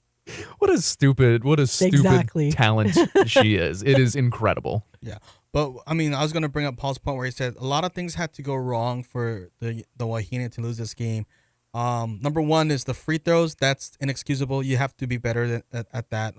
What a stupid talent she is. It is incredible. Yeah. But, I mean, I was going to bring up Paul's point where he said a lot of things had to go wrong for the Wahine to lose this game. Number one is the free throws. That's inexcusable. You have to be better at that.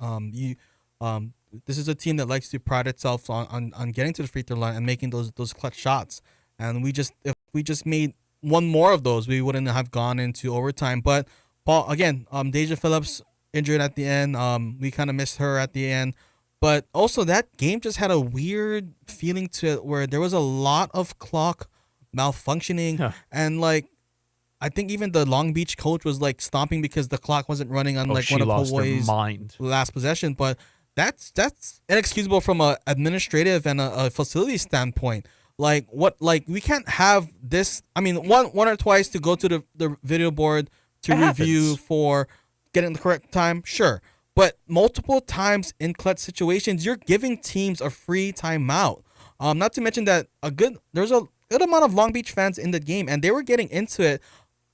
This is a team that likes to pride itself on getting to the free throw line and making those clutch shots. And if we just made one more of those, we wouldn't have gone into overtime. But, Paul, again, Deja Phillips injured at the end. We kind of missed her at the end. But also that game just had a weird feeling to it where there was a lot of clock malfunctioning. And, like, I think even the Long Beach coach was, like, stomping because the clock wasn't running on, one of Hawaii's last possession. But that's inexcusable from a administrative and a facility standpoint. Like, we can't have this. I mean, one or twice to go to the video board to review for getting the correct time, sure. But multiple times in clutch situations, you're giving teams a free timeout. Not to mention that there's a good amount of Long Beach fans in the game, and they were getting into it.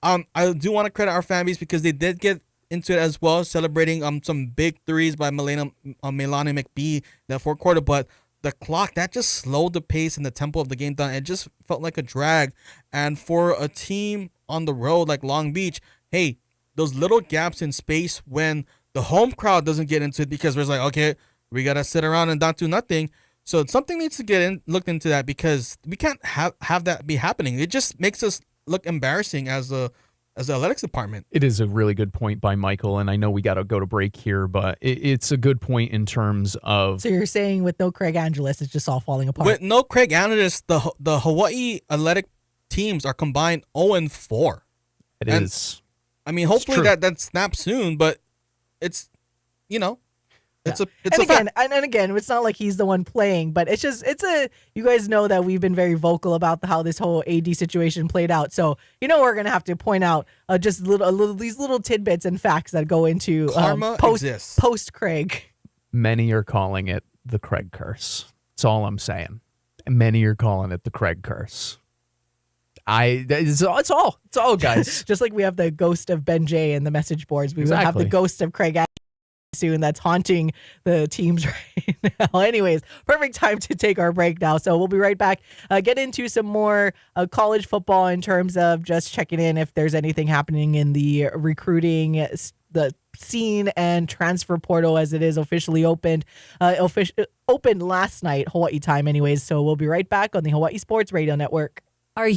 I do want to credit our fan base because they did get into it as well, celebrating some big threes by Melanie McBee in the fourth quarter. But the clock, that just slowed the pace and the tempo of the game down. It just felt like a drag. And for a team on the road like Long Beach, hey, those little gaps in space when the home crowd doesn't get into it because we're like, okay, we got to sit around and not do nothing. So something needs to looked into that because we can't have that be happening. It just makes us look embarrassing as the athletics department. It is a really good point by Michael, and I know we got to go to break here, but it's a good point in terms of... So you're saying with no Craig Angeles, it's just all falling apart? With no Craig Angeles, the Hawaii athletic teams are combined 0-4. It is. I mean, hopefully that snaps soon, but it's, it's a again, it's not like he's the one playing, but you guys know that we've been very vocal about how this whole AD situation played out. So, we're going to have to point out just these little tidbits and facts that go into karma exists. Post Craig. Many are calling it the Craig curse. That's all I'm saying. Many are calling it the Craig curse. It's all, guys. Just like we have the ghost of Ben Jay in the message boards, we will have the ghost of Craig soon that's haunting the teams right now. Anyways, perfect time to take our break now. So we'll be right back. Get into some more college football in terms of just checking in if there's anything happening in the recruiting, the scene and transfer portal as it is officially opened. Opened last night, Hawaii time anyways. So we'll be right back on the Hawaii Sports Radio Network. Are you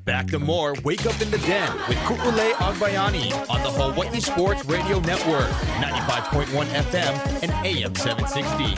Back to more Wake Up in the Den with Ku'ulei Agbayani on the Hawai'i Sports Radio Network, 95.1 FM and AM 760.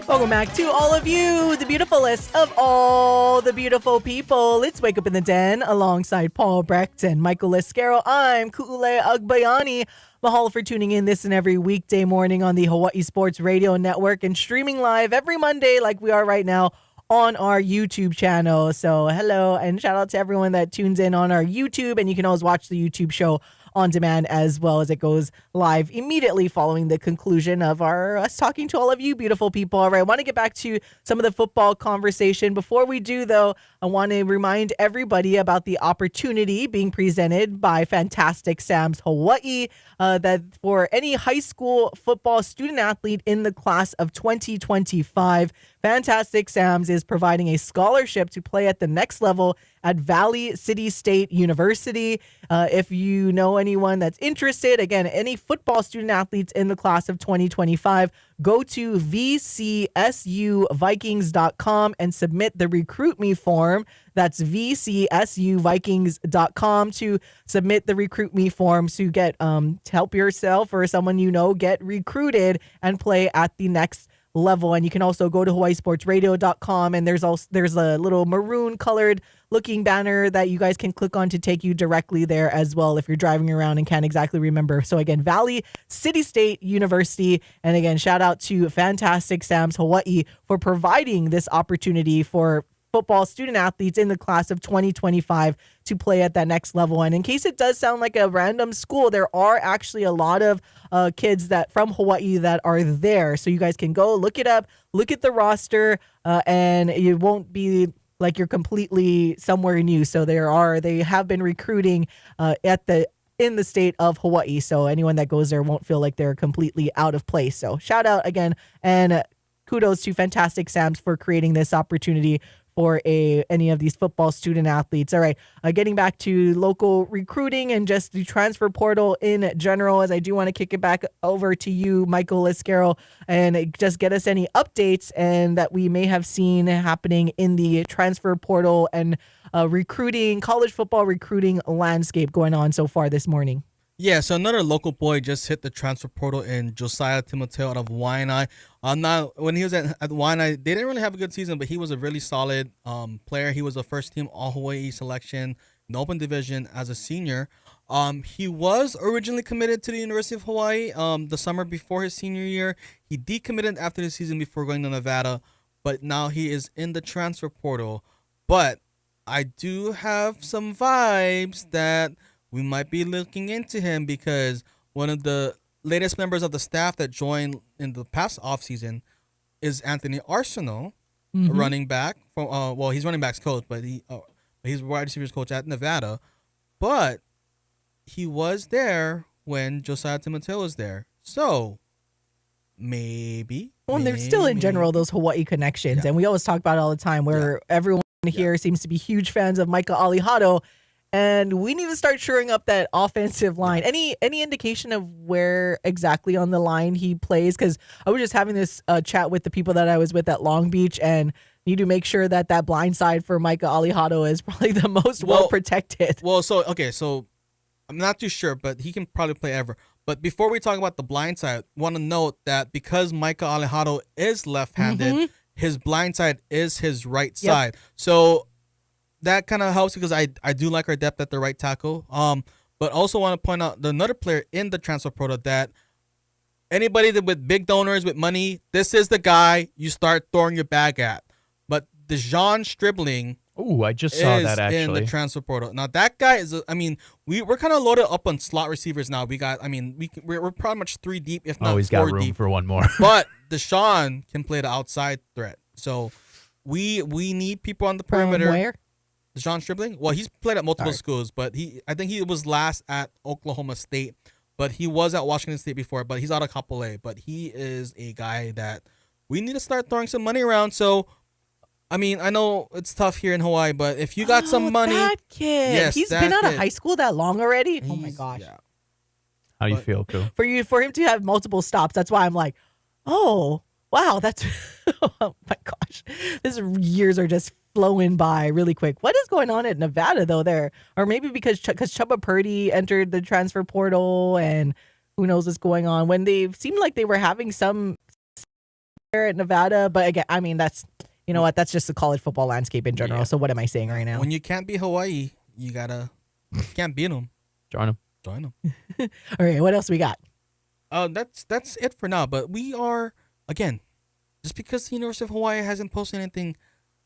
Welcome back to all of you, the beautifulest of all the beautiful people. It's Wake Up in the Den alongside Paul Brecht and Michael Liscaro. I'm Ku'ulei Agbayani. Mahalo for tuning in this and every weekday morning on the Hawai'i Sports Radio Network and streaming live every Monday like we are right now on our YouTube channel. So hello and shout out to everyone that tunes in on our YouTube, and you can always watch the YouTube show on demand as well as it goes live immediately following the conclusion of us talking to all of you beautiful people. All right, I want to get back to some of the football conversation. Before we do, though, I want to remind everybody about the opportunity being presented by Fantastic Sam's Hawaii that for any high school football student athlete in the class of 2025, Fantastic Sam's is providing a scholarship to play at the next level at Valley City State University. If you know anyone that's interested, again, any football student athletes in the class of 2025, go to vcsuvikings.com and submit the Recruit Me form. That's vcsuvikings.com to submit the Recruit Me form to get to help yourself or someone you know get recruited and play at the next level. And you can also go to hawaiisportsradio.com, and there's a little maroon colored looking banner that you guys can click on to take you directly there as well if you're driving around and can't exactly remember. So again, Valley City State University. And again, shout out to Fantastic Sam's Hawaii for providing this opportunity for football student athletes in the class of 2025 to play at that next level. And in case it does sound like a random school, there are actually a lot of kids that from Hawaii that are there. So you guys can go look it up, look at the roster, and you won't be like you're completely somewhere new. So they have been recruiting in the state of Hawaii. So anyone that goes there won't feel like they're completely out of place. So shout out again and kudos to Fantastic Sam's for creating this opportunity for any of these football student athletes. All right, getting back to local recruiting and just the transfer portal in general, as I do want to kick it back over to you, Michael Liscaro, and just get us any updates and that we may have seen happening in the transfer portal and college football recruiting landscape going on so far this morning. Yeah, so another local boy just hit the transfer portal in Josiah Timoteo out of Hawai'i. Now, when he was at Hawai'i, they didn't really have a good season, but he was a really solid player. He was a first-team All-Hawaii selection in the Open Division as a senior. He was originally committed to the University of Hawaii the summer before his senior year. He decommitted after the season before going to Nevada, but now he is in the transfer portal. But I do have some vibes that we might be looking into him because one of the latest members of the staff that joined in the past offseason is Anthony Arsenault, a running back. He's running backs coach, but he's wide receivers coach at Nevada. But he was there when Josiah Timoteo was there. So maybe. Well, and there's still in general those Hawaii connections. Yeah. And we always talk about it all the time where everyone here seems to be huge fans of Micah Alihado. And we need to start shoring up that offensive line. Any indication of where exactly on the line he plays? Because I was just having this chat with the people that I was with at Long Beach, and need to make sure that blind side for Micah Alihado is probably the most well protected. Well, so I'm not too sure, but he can probably play ever. But before we talk about the blind side, I want to note that because Micah Alihado is left-handed, his blind side is his right side. So that kind of helps because I do like our depth at the right tackle. But also want to point out another player in the transfer portal that anybody with big donors with money, this is the guy you start throwing your bag at. But Dejan Stribling, I just saw that actually in the transfer portal. Now that guy is, we're kind of loaded up on slot receivers now. We're probably much 3 deep, if not 4 deep. He's got room for one more. But Deshaun can play the outside threat, so we need people on the perimeter. Where? Dejan Stribling? Well, he's played at multiple schools, but I think he was last at Oklahoma State, but he was at Washington State before, but he's out of Kapolei. But he is a guy that we need to start throwing some money around. So, I know it's tough here in Hawaii, but if you got some money. That kid. Yes, he's been out of high school that long already? Oh my gosh. Yeah. How you But- feel, Koo? For him to have multiple stops, that's why I'm like, oh wow, that's oh my gosh, this years are just flowing by really quick. What is going on at Nevada though there? Or maybe because Chubba Purdy entered the transfer portal and who knows what's going on when they seemed like they were having some there at Nevada. But again, I mean, that's, you know what, that's just the college football landscape in general. Yeah. So what am I saying right now? When you can't beat Hawaii, you can't beat them. Join him. Join them. All right, what else we got? That's it for now. But we are, again, just because the University of Hawaii hasn't posted anything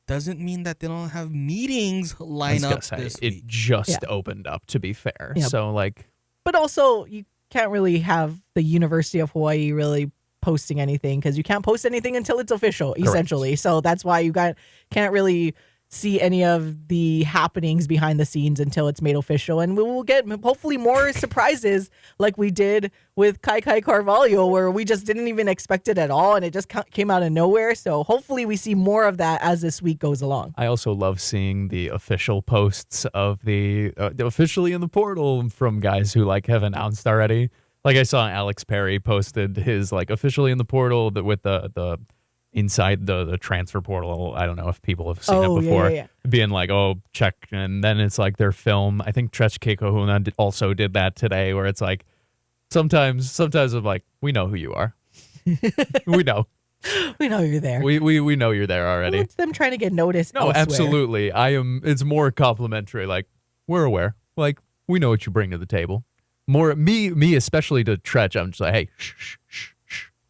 doesn't mean that they don't have meetings line up this it week. just opened up, to be fair. Yeah. So, like, But also, you can't really have the University of Hawaii really posting anything because you can't post anything until it's official, essentially. So that's why you can't really see any of the happenings behind the scenes until it's made official. And we will get hopefully more surprises like we did with Kai Carvalho, where we just didn't even expect it at all and it just came out of nowhere. So hopefully we see more of that as this week goes along. I also love seeing the official posts of the officially in the portal from guys who like have announced already. Like I saw Alex Perry posted his like officially in the portal with the inside the transfer portal. I don't know if people have seen it before. Yeah. Being like, oh, check. And then it's like their film. I think Trech Kekahuna also did that today where it's like sometimes I'm like, we know who you are. We know. We know you're there. We know you're there already. It's them trying to get noticed. No, elsewhere. absolutely. It's more complimentary. Like, we're aware. Like, we know what you bring to the table. More me especially to Trech. I'm just like, hey, shh.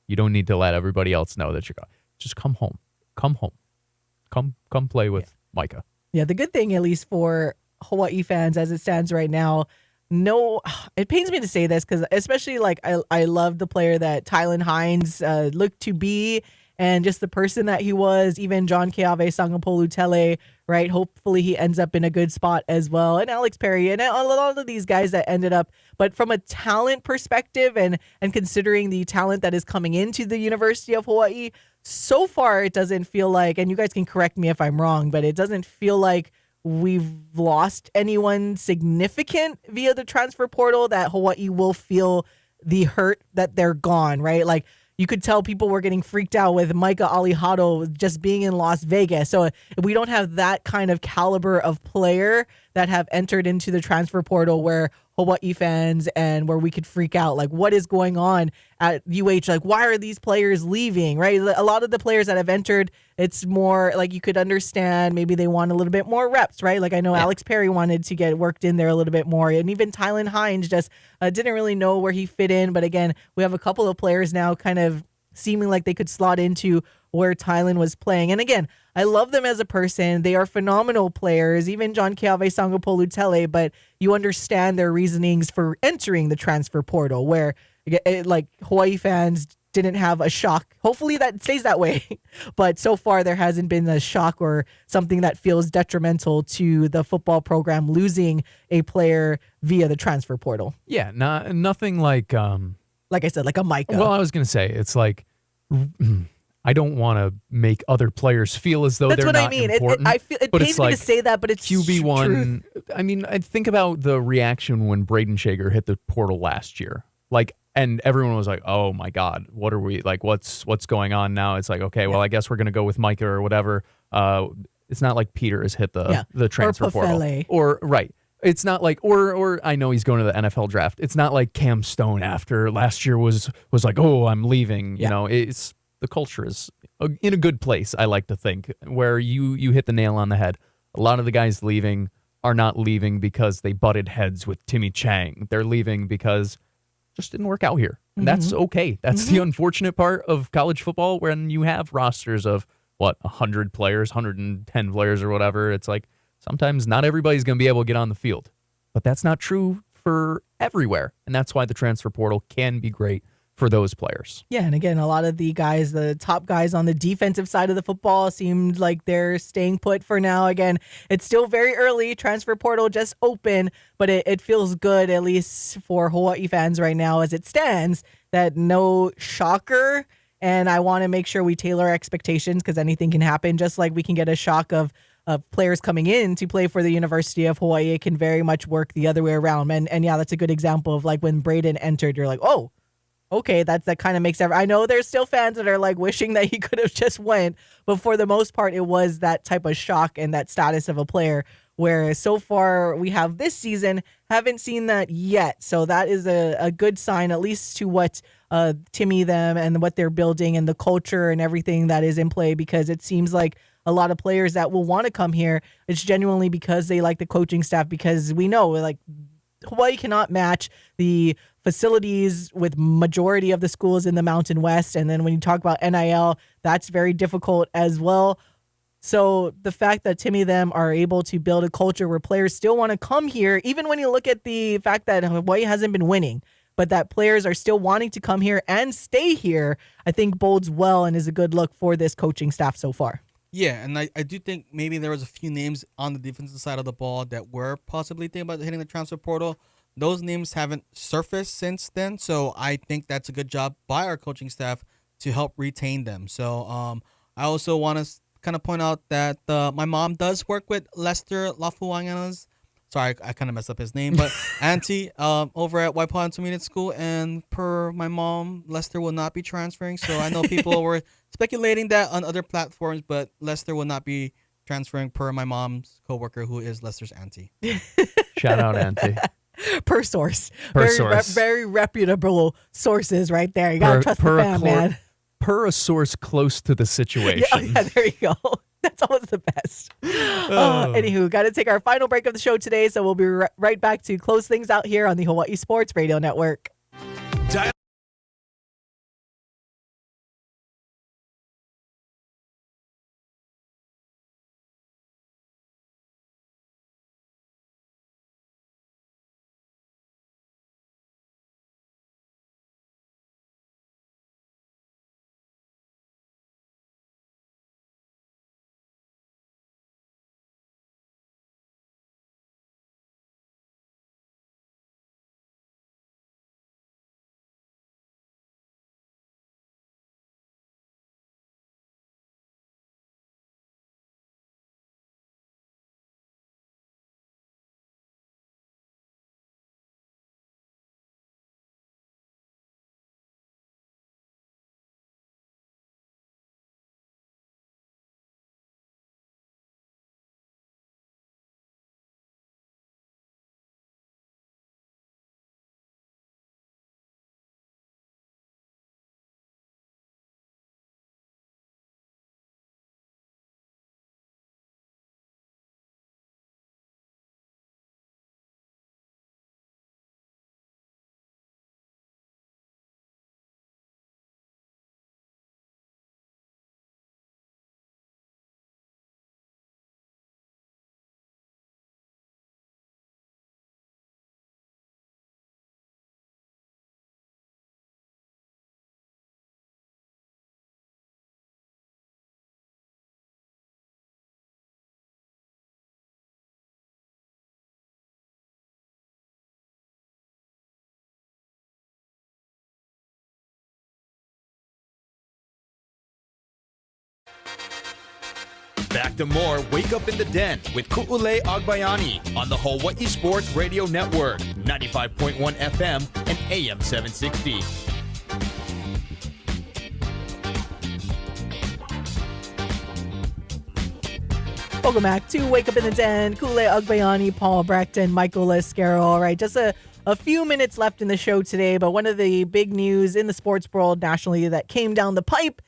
You don't need to let everybody else know that you're going. Just come home. Come play with Micah. Yeah, the good thing, at least for Hawaii fans as it stands right now, no, it pains me to say this because especially like I love the player that Tylan Hines looked to be and just the person that he was, even John Keave Sangapolu-Tele, right? Hopefully he ends up in a good spot as well. And Alex Perry and a lot of these guys that ended up. But from a talent perspective and considering the talent that is coming into the University of Hawaii, so far it doesn't feel like, and you guys can correct me if I'm wrong, but it doesn't feel like we've lost anyone significant via the transfer portal that Hawaii will feel the hurt that they're gone, right? Like, you could tell people were getting freaked out with Micah Alihado just being in Las Vegas. So if we don't have that kind of caliber of player that have entered into the transfer portal where Hawaii fans and where we could freak out, like what is going on at UH? Like, why are these players leaving, right? A lot of the players that have entered, it's more like you could understand maybe they want a little bit more reps, right? Like I know Alex Perry wanted to get worked in there a little bit more. And even Tylan Hines just didn't really know where he fit in. But again, we have a couple of players now kind of seeming like they could slot into where Tylan was playing. And again, I love them as a person. They are phenomenal players, even John Keave Sangapolu-Tele, but you understand their reasonings for entering the transfer portal where like Hawaii fans didn't have a shock. Hopefully that stays that way. But so far there hasn't been a shock or something that feels detrimental to the football program losing a player via the transfer portal. Yeah, nothing like I said, like a Micah. Well, I was going to say, it's like, I don't want to make other players feel as though That's they're what not I mean. important. It pains me to say that, but it's QB1. truth. I mean, I think about the reaction when Braden Shager hit the portal last year. Like, and everyone was like, "Oh my God, what are we like? What's going on now?" It's like, okay, well, I guess we're gonna go with Micah or whatever. It's not like Peter has hit the transfer portal, or right. It's not like, or I know he's going to the NFL draft. It's not like Cam Stone after last year was like, oh, I'm leaving. You know, it's the culture is in a good place. I like to think where you hit the nail on the head. A lot of the guys leaving are not leaving because they butted heads with Timmy Chang. They're leaving because it just didn't work out here. And that's okay. That's the unfortunate part of college football when you have rosters of 100 players, 110 players or whatever. It's like, sometimes not everybody's going to be able to get on the field, but that's not true for everywhere. And that's why the transfer portal can be great for those players. Yeah, and again, a lot of the guys, the top guys on the defensive side of the football seemed like they're staying put for now. Again, it's still very early. Transfer portal just open, but it feels good, at least for Hawaii fans right now as it stands, that no shocker. And I want to make sure we tailor expectations because anything can happen, just like we can get a shock of players coming in to play for the University of Hawaii, it can very much work the other way around. And yeah, that's a good example of like when Braden entered, you're like, oh, okay, that kind of makes I know there's still fans that are like wishing that he could have just went, but for the most part, it was that type of shock and that status of a player. Where so far we have this season, haven't seen that yet. So that is a good sign, at least to what Timmy them and what they're building and the culture and everything that is in play, because it seems like a lot of players that will want to come here, it's genuinely because they like the coaching staff, because we know like Hawaii cannot match the facilities with majority of the schools in the Mountain West. And then when you talk about NIL, that's very difficult as well. So the fact that Timmy them are able to build a culture where players still want to come here, even when you look at the fact that Hawaii hasn't been winning, but that players are still wanting to come here and stay here, I think bodes well and is a good look for this coaching staff so far. Yeah, and I do think maybe there was a few names on the defensive side of the ball that were possibly thinking about hitting the transfer portal. Those names haven't surfaced since then, so I think that's a good job by our coaching staff to help retain them. So I also want to kind of point out that my mom does work with Lester Lafuangana's. Sorry, I kind of messed up his name, but auntie over at Waipahu Intermediate School, and per my mom, Lester will not be transferring. So I know people were speculating that on other platforms, but Lester will not be transferring per my mom's coworker, who is Lester's auntie. Shout out, auntie. Per source. Per very, source. Very reputable sources right there. You got to trust the fam, man. Per a source close to the situation. Yeah, there you go. That's always the best. Anywho, got to take our final break of the show today, so we'll be right back to close things out here on the Hawaii Sports Radio Network. Back to more Wake Up in the Den with Ku'ulei Agbayani on the Hawaii Sports Radio Network, 95.1 FM and AM 760. Welcome back to Wake Up in the Den. Ku'ulei Agbayani, Paul Brackton, Michael Lescaro. All right, just a few minutes left in the show today, but one of the big news in the sports world nationally that came down the pipe,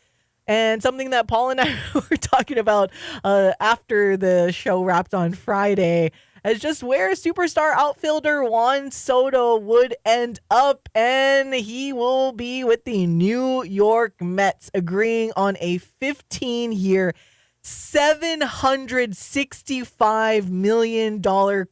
and something that Paul and I were talking about after the show wrapped on Friday, is just where superstar outfielder Juan Soto would end up, and he will be with the New York Mets, agreeing on a 15-year, $765 million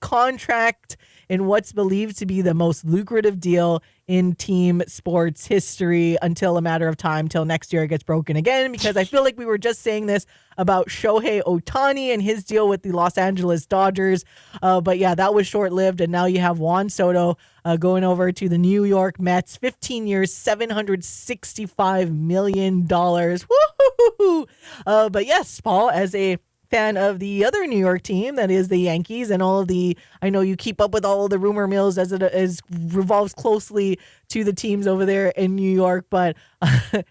contract in what's believed to be the most lucrative deal in team sports history, until a matter of time, till next year it gets broken again, because I feel like we were just saying this about Shohei Ohtani and his deal with the Los Angeles Dodgers. But yeah, that was short-lived, and now you have Juan Soto going over to the New York Mets, 15 years, $765 million. Woo-hoo-hoo-hoo. But yes, Paul, as a fan of the other New York team, that is the Yankees, and I know you keep up with all of the rumor mills as it revolves closely to the teams over there in New York. But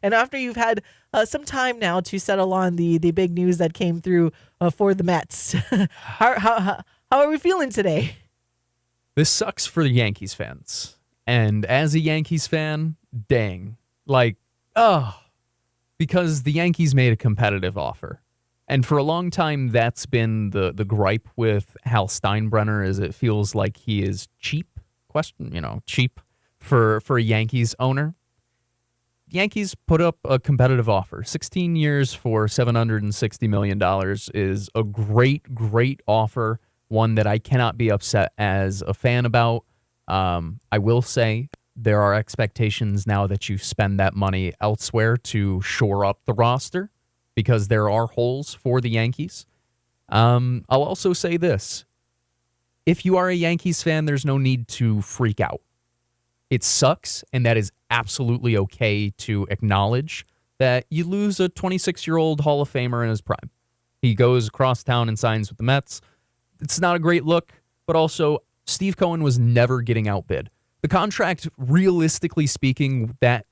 and after you've had some time now to settle on the big news that came through for the Mets, how are we feeling today? This sucks for the Yankees fans. And as a Yankees fan, dang. Because the Yankees made a competitive offer. And for a long time, that's been the gripe with Hal Steinbrenner, is it feels like he is cheap, cheap for a Yankees owner. The Yankees put up a competitive offer. 16 years for $760 million is a great, great offer, one that I cannot be upset as a fan about. I will say there are expectations now that you spend that money elsewhere to shore up the roster, because there are holes for the Yankees. I'll also say this. If you are a Yankees fan, there's no need to freak out. It sucks, and that is absolutely okay to acknowledge that you lose a 26-year-old Hall of Famer in his prime. He goes across town and signs with the Mets. It's not a great look, but also Steve Cohen was never getting outbid. The contract, realistically speaking, that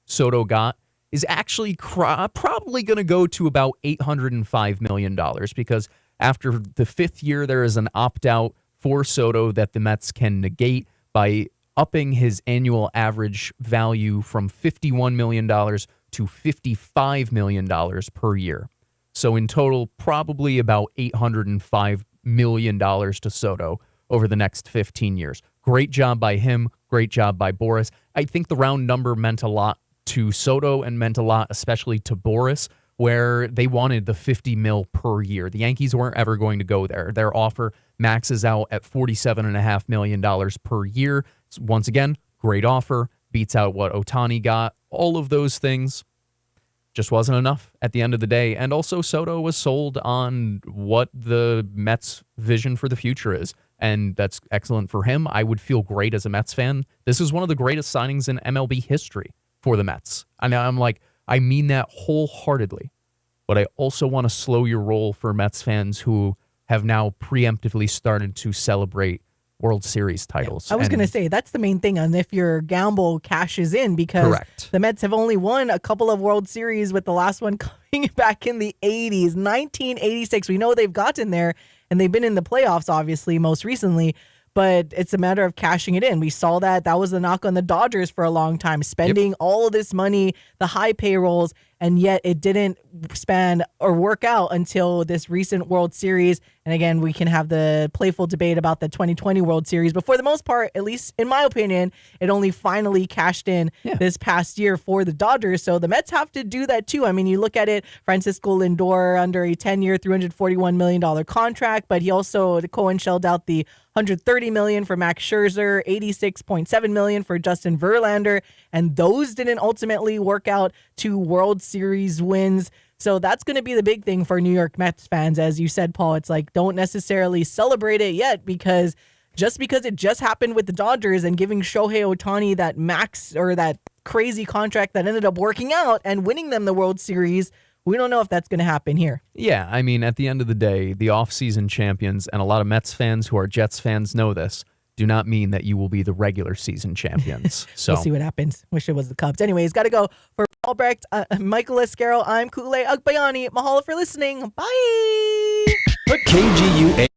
Soto got is actually probably going to go to about $805 million, because after the fifth year, there is an opt-out for Soto that the Mets can negate by upping his annual average value from $51 million to $55 million per year. So in total, probably about $805 million to Soto over the next 15 years. Great job by him. Great job by Boris. I think the round number meant a lot to Soto and meant a lot especially to Boris, where they wanted the $50 million per year. The Yankees weren't ever going to go there. Their offer maxes out at $47.5 million per year. Once again, great offer, beats out what Ohtani got. All of those things just wasn't enough at the end of the day. And also Soto was sold on what the Mets' vision for the future is. And that's excellent for him. I would feel great as a Mets fan. This is one of the greatest signings in MLB history for the Mets. And I'm like, I mean that wholeheartedly. But I also want to slow your roll for Mets fans who have now preemptively started to celebrate World Series titles. I was going to say, that's the main thing on if your gamble cashes in, because Correct. The Mets have only won a couple of World Series, with the last one coming back in the 80s, 1986. We know they've gotten there, and they've been in the playoffs, obviously, most recently, but it's a matter of cashing it in. We saw that was the knock on the Dodgers for a long time, spending all of this money, the high payrolls, and yet it didn't span or work out until this recent World Series. And again, we can have the playful debate about the 2020 World Series, but for the most part, at least in my opinion, it only finally cashed in this past year for the Dodgers. So the Mets have to do that too. I mean, you look at it, Francisco Lindor under a 10-year, $341 million contract, but he also, Cohen shelled out the $130 million for Max Scherzer, $86.7 million for Justin Verlander, and those didn't ultimately work out to World Series wins. So that's going to be the big thing for New York Mets fans. As you said, Paul, it's like, don't necessarily celebrate it yet, because it just happened with the Dodgers and giving Shohei Ohtani that max or that crazy contract that ended up working out and winning them the World Series, we don't know if that's going to happen here. Yeah, I mean, at the end of the day, the offseason champions, and a lot of Mets fans who are Jets fans know this, do not mean that you will be the regular season champions. So we'll see what happens. Wish it was the Cubs. Anyways, got to go. For Paul Brecht, Michael Escaro, I'm Kulei Agbayani. Mahalo for listening. Bye. KGUA